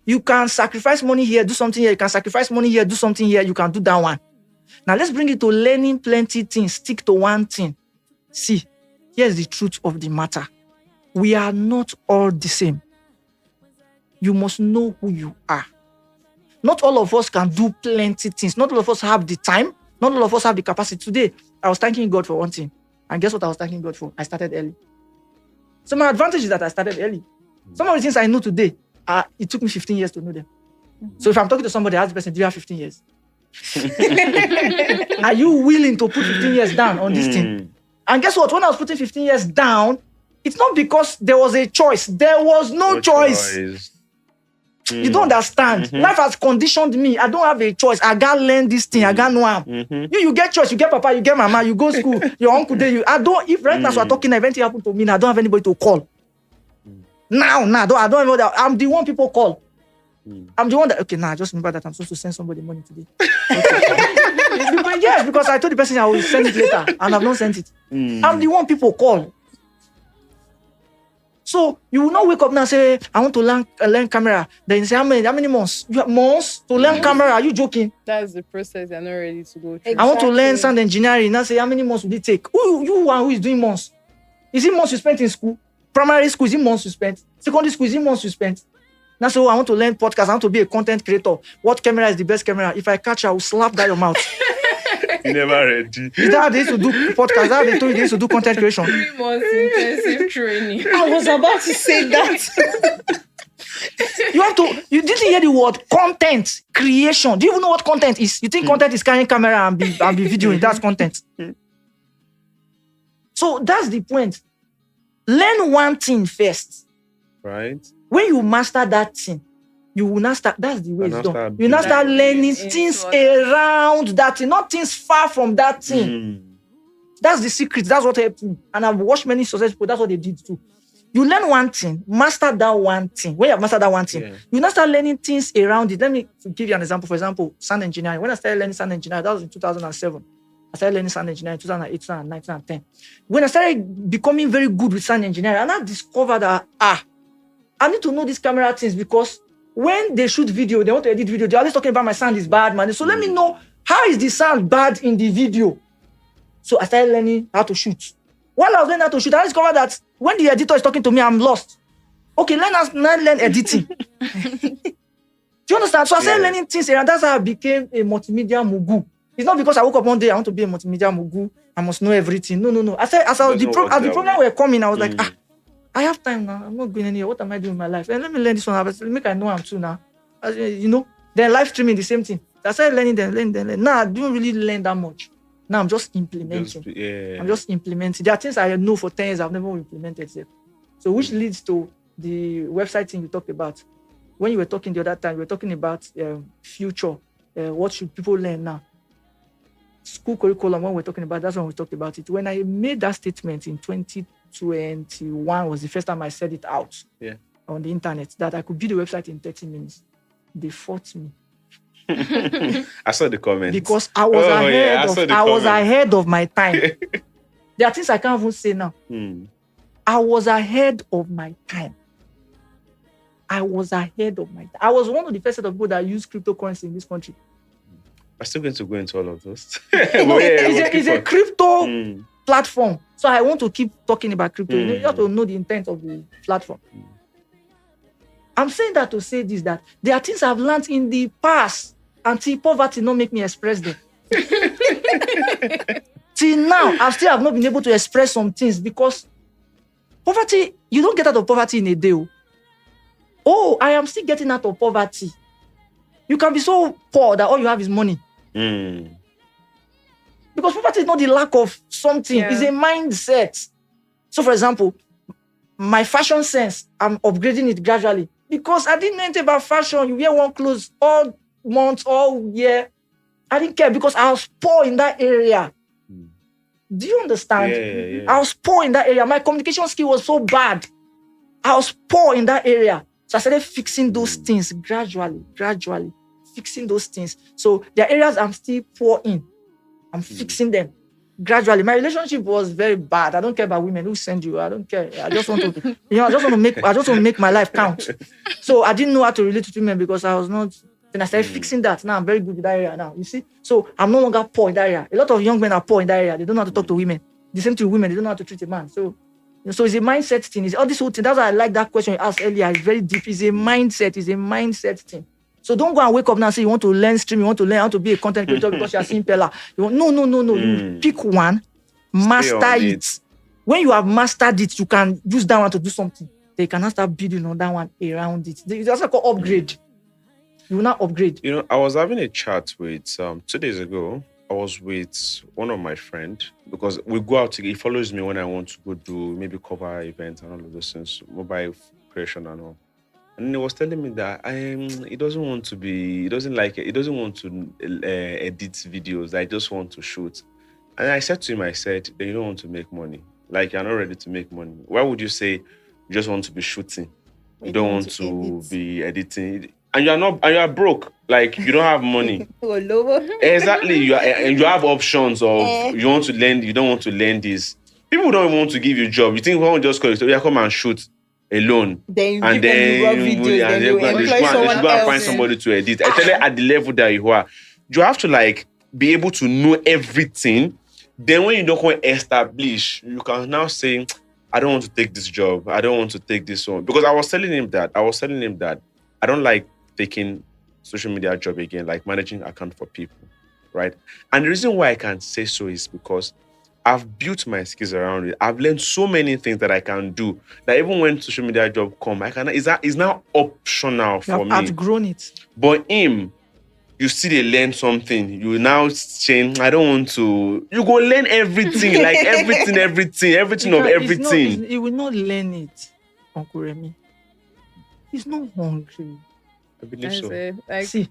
You can sacrifice money here, do something here. You can sacrifice money here, do something here. You can do that one. Now let's bring it to learning plenty things. Stick to one thing. See, here's the truth of the matter. We are not all the same. You must know who you are. Not all of us can do plenty things. Not all of us have the time. Not all of us have the capacity. Today, I was thanking God for one thing. And guess what I was thanking God for? I started early. So my advantage is that I started early. Some of the things I know today, it took me 15 years to know them. So if I'm talking to somebody, I ask the person, do you have 15 years? Are you willing to put 15 years down on this thing? And guess what? When I was putting 15 years down, it's not because there was a choice. There was no choice. You don't understand. Life has conditioned me. I don't have a choice. I gotta learn this thing. I gotta know how. You get choice. You get papa. You get mama. You go school. Your uncle there. If right now, so I'm talking, event happened to me, and I don't have anybody to call. Now, I don't know that. I'm the one people call. I'm the one that, okay, just remember that I'm supposed to send somebody money today. Yes, because I told the person I will send it later, and I've not sent it. I'm the one people call. So you will not wake up now and say, I want to learn camera. Then you say, how many months? You have months to learn camera? Are you joking? That's the process you're not ready to go through. Exactly. I want to learn sound engineering. Now say, how many months will it take? Who is doing months? Is it months you spent in school? Primary school, is it months you spent? Secondary school, is it months you spent? Now say, I want to learn podcast. I want to be a content creator. What camera is the best camera? If I catch you, I will slap that your mouth. You never ready. Is that how they used to do podcast? Is that how they told you they used to do content creation? 3 months intensive training. I was about to say that. You didn't hear the word content creation. Do you even know what content is? You think content is carrying camera and be videoing? That's content. So that's the point. Learn one thing first. Right. When you master that thing, you will not start. That's the way it's done. You will not start building learning things around that thing, not things far from that thing. That's the secret. That's what helped me. And I've watched many successful people. That's what they did too. You learn one thing, master that one thing. When you have mastered that one thing, you now start learning things around it. Let me give you an example. For example, sound engineering. When I started learning sound engineering, that was in 2007. I started learning sound engineering in 2008, 2009, 2010. When I started becoming very good with sound engineering, and I discovered that, I need to know these camera things because when they shoot video, they want to edit video, they're always talking about my sound is bad, man. So let me know, how is the sound bad in the video? So I started learning how to shoot. While I was learning how to shoot, I discovered that when the editor is talking to me, I'm lost. Okay, learn editing. Do you understand? So I started learning things, and that's how I became a multimedia mugu. It's not because I woke up one day, I want to be a multimedia mugu, I must know everything. No. I said, as the problem were coming, I was like, I have time now. I'm not going anywhere. What am I doing in my life? And let me learn this one. Make I know I'm too now. Then live streaming, the same thing. I started learning. Now I don't really learn that much. Now I'm just implementing. I'm just implementing. There are things I know for 10 years I've never implemented yet. So which leads to the website thing you talked about. When you were talking the other time, you were talking about future. What should people learn now? School curriculum, when we're talking about, that's when we talked about it. When I made that statement in 2021 was the first time I said it out on the internet, that I could build a website in 30 minutes. They fought me. I saw the comments. Because I was ahead of my time. There are things I can't even say now. I was ahead of my time. I was one of the first set of people that use cryptocurrency in this country. I'm still going to go into all of those. It's a crypto platform. So I want to keep talking about crypto. You have to know the intent of the platform. I'm saying that to say this, that there are things I've learned in the past until poverty not make me express them. Till now, I still have not been able to express some things because poverty, you don't get out of poverty in a day. Oh, I am still getting out of poverty. You can be so poor that all you have is money. Because poverty is not the lack of something, it's a mindset. So, for example, my fashion sense, I'm upgrading it gradually. Because I didn't know anything about fashion. You wear one clothes, all months, all year. I didn't care because I was poor in that area. Do you understand? Yeah. I was poor in that area. My communication skill was so bad. I was poor in that area. So I started fixing those things gradually, fixing those things. So there are areas I'm still poor in. I'm fixing them gradually. My relationship was very bad. I don't care about women who send you. I don't care. I just want to, I just want to make my life count. So I didn't know how to relate to women because I was not. Then I started fixing that. Now I'm very good in that area now. You see? So I'm no longer poor in that area. A lot of young men are poor in that area. They don't know how to talk to women. The same to women. They don't know how to treat a man. So it's a mindset thing. It's all this whole thing. That's why I like that question you asked earlier. It's very deep. It's a mindset. It's a mindset thing. So don't go and wake up now and say you want to learn stream. You want to learn how to be a content creator because you are seeing Pella. No. You pick one, master it. When you have mastered it, you can use that one to do something. Then you can start building on that one around it. It's also called upgrade. You will not upgrade. I was having a chat with 2 days ago. I was with one of my friends because we go out together. He follows me when I want to go do maybe cover events and all of those things, mobile creation and all. And he was telling me that he doesn't want to edit videos. I just want to shoot. And I said to him, then you don't want to make money. Like you're not ready to make money. Why would you say you just want to be shooting? You don't want to be editing. And you are broke. Like you don't have money. Exactly. You have options of you want to learn, you don't want to learn this. People don't want to give you a job. You think one just call you, come and shoot alone. Then and then you they should go and find somebody to edit. I tell you, at the level that you are, you have to like be able to know everything. Then when you don't want to establish, you can now say, I don't want to take this job. I don't want to take this one. Because I was telling him that I don't like taking social media job again, like managing account for people, right? And the reason why I can say so is because I've built my skills around it. I've learned so many things that I can do that even when social media job come, it's now optional for me. I've outgrown it. But him, you see they learn something. You now saying, I don't want to. You go learn everything, like everything of everything. He will not learn it, Uncle Remy. He's not hungry. I believe so. See,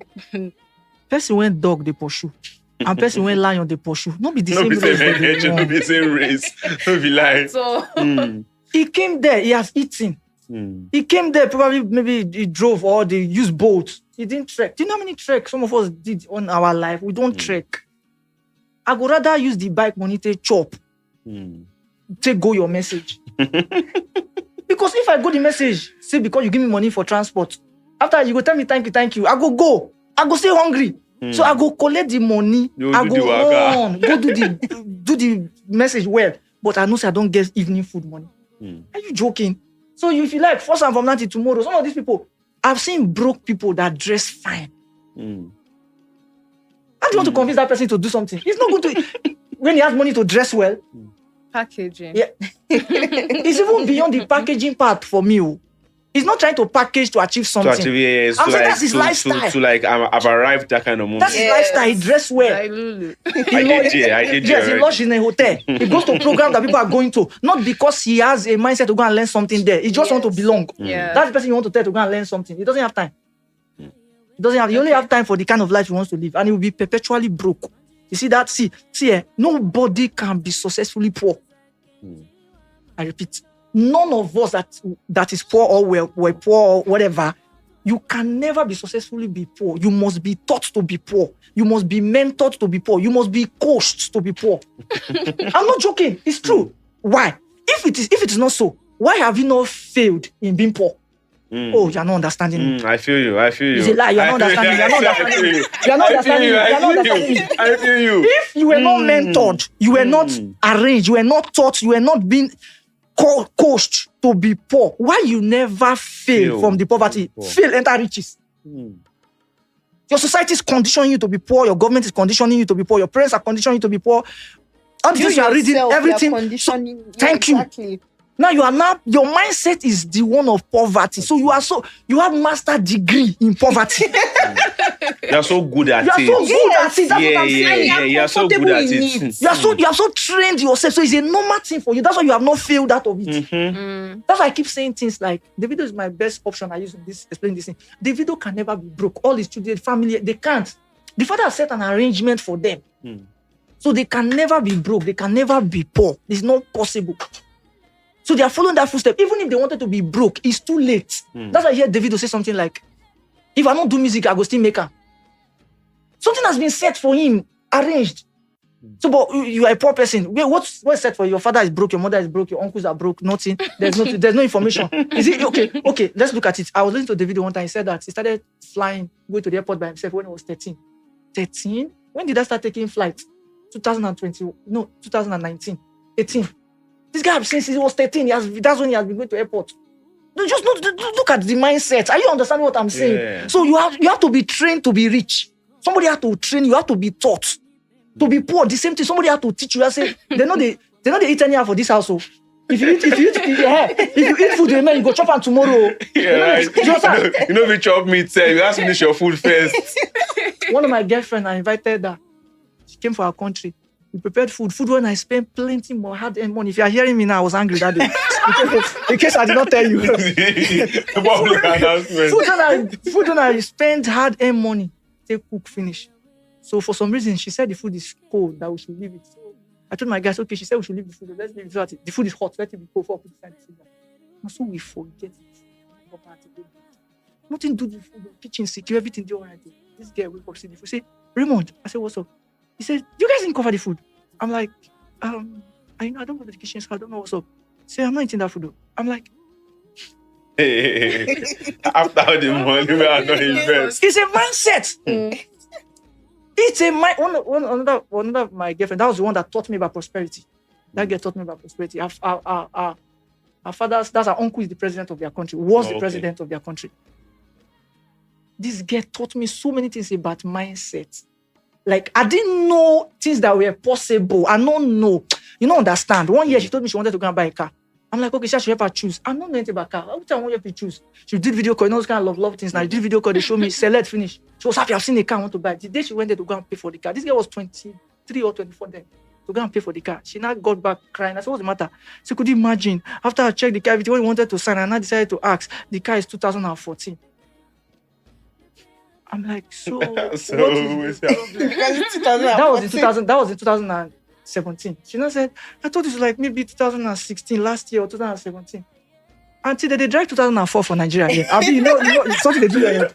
person when dog they pursue, and person when lion they pursue. Not be the same race. Not be the same race. Not be like. So he came there. He has eaten. He came there. Probably maybe he drove or they used boats. He didn't trek. Do you know how many trek some of us did on our life? We don't trek. I would rather use the bike money to chop. Take go your message. Because if I go the message, say because you give me money for transport. After you go tell me thank you. I go. I go stay hungry. So I go collect the money. I go run. Go do the message well. But I know say I don't get evening food money. Are you joking? So if you like, force and from now till tomorrow, some of these people, I've seen broke people that dress fine. How do you want to convince that person to do something? He's not going to, when he has money to dress well. Packaging. Yeah. It's even beyond the packaging part for me. He's not trying to package to achieve something. I'm saying that's his lifestyle. I've arrived that kind of moment. That's his lifestyle. He dressed well. I did. Yes, he lodged in a hotel. He goes to programs that people are going to. Not because he has a mindset to go and learn something there. He just wants to belong. Yeah. That's the person you want to tell to go and learn something. He doesn't have time. He only have time for the kind of life he wants to live. And he will be perpetually broke. You see that? See, nobody can be successfully poor. I repeat. None of us that is poor or we're poor or whatever, you can never be successfully be poor. You must be taught to be poor. You must be mentored to be poor. You must be coached to be poor. I'm not joking. It's true. Why? If it is not so, why have you not failed in being poor? Oh, you're not understanding me. I feel you. It's a lie. You're not understanding me. You're not understanding me. I feel you. If you were not mentored, you were not arranged, you were not taught, you were not being coached to be poor, why you never fail from the poverty? Fail, enter riches. Your society is conditioning you to be poor. Your government is conditioning you to be poor. Your parents are conditioning you to be poor. All the things you are reading, everything. Thank you. Now your mindset is the one of poverty. So you have master degree in poverty. You're so good at You are it. so good at it. That's yeah, what I'm saying. yeah. You're so good comfortable at in it. it. You have so trained yourself. So it's a normal thing for you. That's why you have not failed out of it. Mm-hmm. That's why I keep saying things like Davido is my best option. I use in this explaining this thing. Davido can never be broke. All his children, family, they can't. The father has set an arrangement for them. So they can never be broke. They can never be poor. It's not possible. So they are following that footstep. Even if they wanted to be broke, it's too late. That's why I hear Davido say something like, if I don't do music, I go still make her. Something has been set for him, arranged. So, but you are a poor person. Wait, what's set for you? Your father is broke, your mother is broke, your uncles are broke, nothing. There's no information. Is it okay? Okay, let's look at it. I was listening to Davido one time. He said that he started flying, going to the airport by himself when he was 13. 13? When did I start taking flights? 2020? No, 2019. 18. This guy, since he was 13, that's when he has been going to airport. No, just look at the mindset. Are you understanding what I'm saying? Yeah. So you have to be trained to be rich. Somebody has to train you. You have to be taught to be poor. The same thing. Somebody has to teach you. I say they know they eat anyhow for this household. If you eat food, you go chop on tomorrow. Yeah, right. You know, if you chop meat, you have to finish your food first. One of my girlfriends, I invited her. She came for our country. We prepared food. Food when I spent plenty more hard-earned money. If you are hearing me now, I was angry that day. In case I did not tell you. Public announcement. Food when I spent hard-earned money. Take cook, finish. So for some reason, she said the food is cold, that we should leave it. So I told my guys, okay, she said we should leave the food. Let's leave it. The food is hot. Let it be cold for put inside the freezer. And so we forget it. Nothing do the food, kitchen secure, everything do all right. This girl wake up, see the food. Say, Raymond, I said, what's up? He said, you guys didn't cover the food. I'm like, I don't go to the kitchen, so I don't know what's up. Say, I'm not eating that food though. I'm like, after the money, we are not invest. it's a mindset. It's a mind. One of my girlfriend, that was the one that taught me about prosperity. That girl taught me about prosperity. Our father's, that's our uncle, is the president of their country, was the president of their country. This girl taught me so many things about mindset. Like, I didn't know things that were possible. I don't know. You don't understand. One year, she told me she wanted to go and buy a car. I'm like, okay, she should help her choose. I don't know anything about car. How would I want you to choose? She did video call. You know those kind of love things. Now, she did video call. They show me, select, finish. She was happy. I've seen a car I want to buy. The day she went there to go and pay for the car, this girl was 23 or 24 then, to go and pay for the car. She now got back crying. I said, what's the matter? So could you imagine? After I checked the car, everything he wanted to sign, I now decided to ask. The car is 2014. I'm like, so what is the problem? Because it's That was in 2017. She now said, I thought it was like maybe 2016, last year or 2017. Until they drive 2004 for Nigeria. Yeah. I mean, you know, it's something they do here.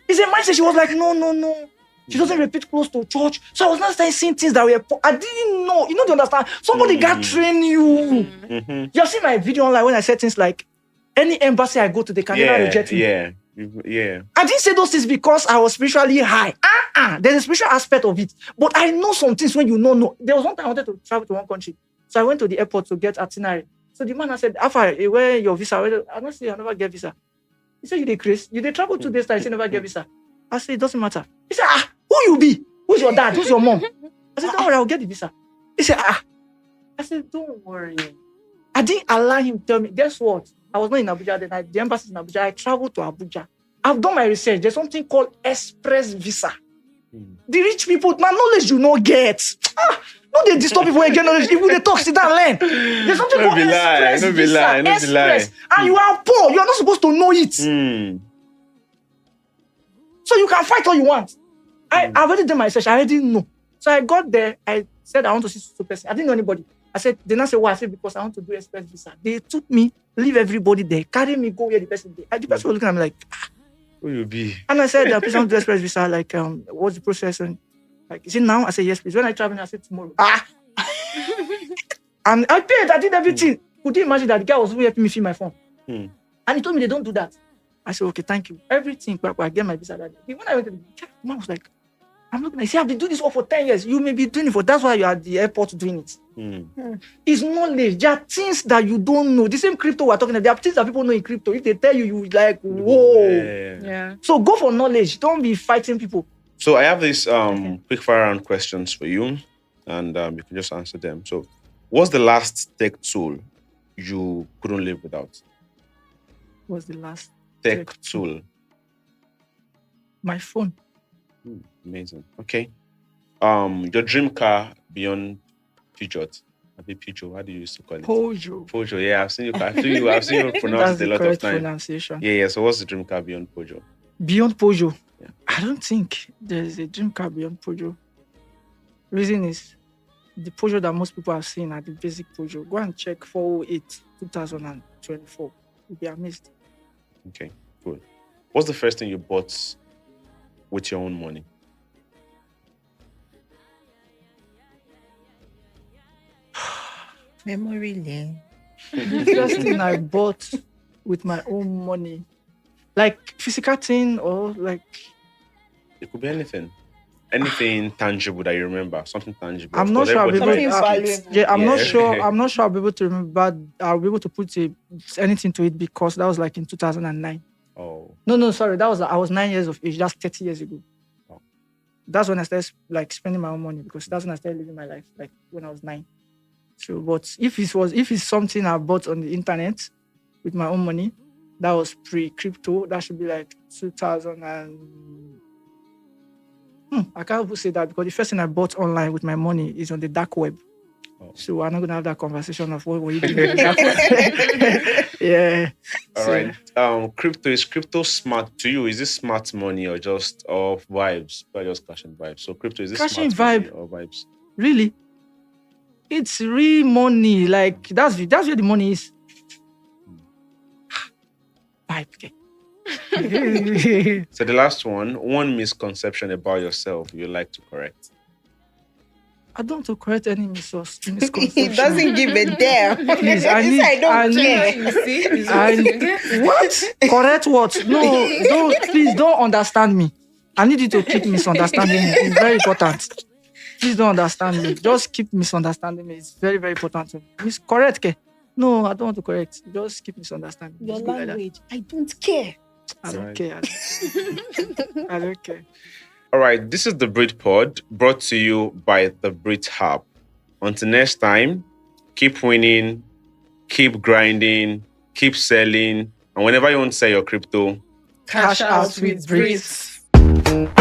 It's a mindset. She was like, no. She doesn't repeat close to church. So I was not starting seeing things that were. I didn't know. You know, to understand. Somebody got train you. You have seen my video online when I said things like, any embassy I go to, they can never reject me. Yeah. I didn't say those things because I was spiritually high. There's a spiritual aspect of it. But I know some things when you don't know. There was one time I wanted to travel to one country. So I went to the airport to get itinerary. So the man I said, Alpha, where your visa? I don't say I never get visa. He said, you did Chris? You did travel 2 days time, you never get visa. I said, it doesn't matter. He said, who you be? Who's your dad? Who's your mom? I said, don't worry, I'll get the visa. He said, I said, don't worry. I didn't allow him to tell me. Guess what? I was not in Abuja then. The embassy in Abuja. I traveled to Abuja. I've done my research. There's something called express visa. The rich people, my knowledge you not get. No, they disturb people when you get knowledge. If they talk, sit down, learn. There's something called express visa. Express. And you are poor. You are not supposed to know it. So you can fight all you want. I've already done my research. I already know. So I got there. I said I want to see some person. I didn't know anybody. I said, they now say, why? I said, because I want to do express visa. They took me, leave everybody there, carry me, go where the person is. The person was looking at me like, who you be? And I said, please, I want to do express visa. Like, what's the process? And like, is it now? I said, yes, please. When I travel, I said, tomorrow. And I paid, I did everything. Could you imagine that the guy was helping me fill my phone? And he told me they don't do that. I said, okay, thank you. Everything, I get my visa that day. When I went to the man was like, I'm looking, I say, I've been doing this all for 10 years. You may be doing it that's why you're at the airport doing it. It's knowledge. There are things that you don't know. The same crypto we're talking about, there are things that people know in crypto. If they tell you, you like, whoa. Yeah. So go for knowledge. Don't be fighting people. So I have these quick fire round questions for you, and you can just answer them. So, what's the last tech tool you couldn't live without? What's the last Tech tool. My phone. Amazing. Okay. Your dream car beyond Peugeot. I think Peugeot. How do you used to call it? Peugeot. Peugeot. Yeah, I've seen you. I've seen you pronounce That's it a the lot of correct time. pronunciation. Yeah. So what's the dream car beyond Peugeot? Beyond Peugeot. Yeah. I don't think there's a dream car beyond Peugeot. Reason is the Peugeot that most people have seen are the basic Peugeot. Go and check 408 2024. You'll be amazed. Okay. Cool. What's the first thing you bought with your own money? Memory lane. The first thing I bought with my own money, like physical thing or like It could be anything. Anything tangible that you remember. Something tangible. I'm Of not course, sure I'll be everybody able. likes Something kids. valuable. Yeah, I'm not Yeah. sure. I'm not sure I'll be able to remember. But I'll be able to put anything to it because that was like in 2009. Oh. No, sorry. I was 9 years of age. That's 30 years ago. Oh. That's when I started like spending my own money because that's when I started living my life. Like when I was 9. So, but if it's something I bought on the internet with my own money, that was pre-crypto. That should be like 2000 and. I can't even say that because the first thing I bought online with my money is on the dark web. Oh. So we're not gonna have that conversation of what were you doing on the dark web. Yeah. All So, right. Crypto smart to you? Is this smart money or just vibes? Or just cash and vibes? So crypto, is this Cash and smart money vibe. or vibes? Really, it's real money. Like that's where the money is. Vibe. Okay. So the last one misconception about yourself you like to correct. I don't want to correct any He misconception. doesn't give a damn. Please, I This need- I don't I need- care. You see? Is I- what you get. What? Correct what? No, please don't understand me. I need you to keep misunderstanding me. It's very important. Please don't understand me. Just keep misunderstanding me. It's very, very important to me. Correct, okay? No, I don't want to correct. Just keep misunderstanding me. Your Just be like that. language, I don't care. I don't Right. care. I don't care. All right, this is the Breet Pod brought to you by the Breet Hub. Until next time, keep winning, keep grinding, keep selling, and whenever you want to sell your crypto, Cash out with Breet. Breet.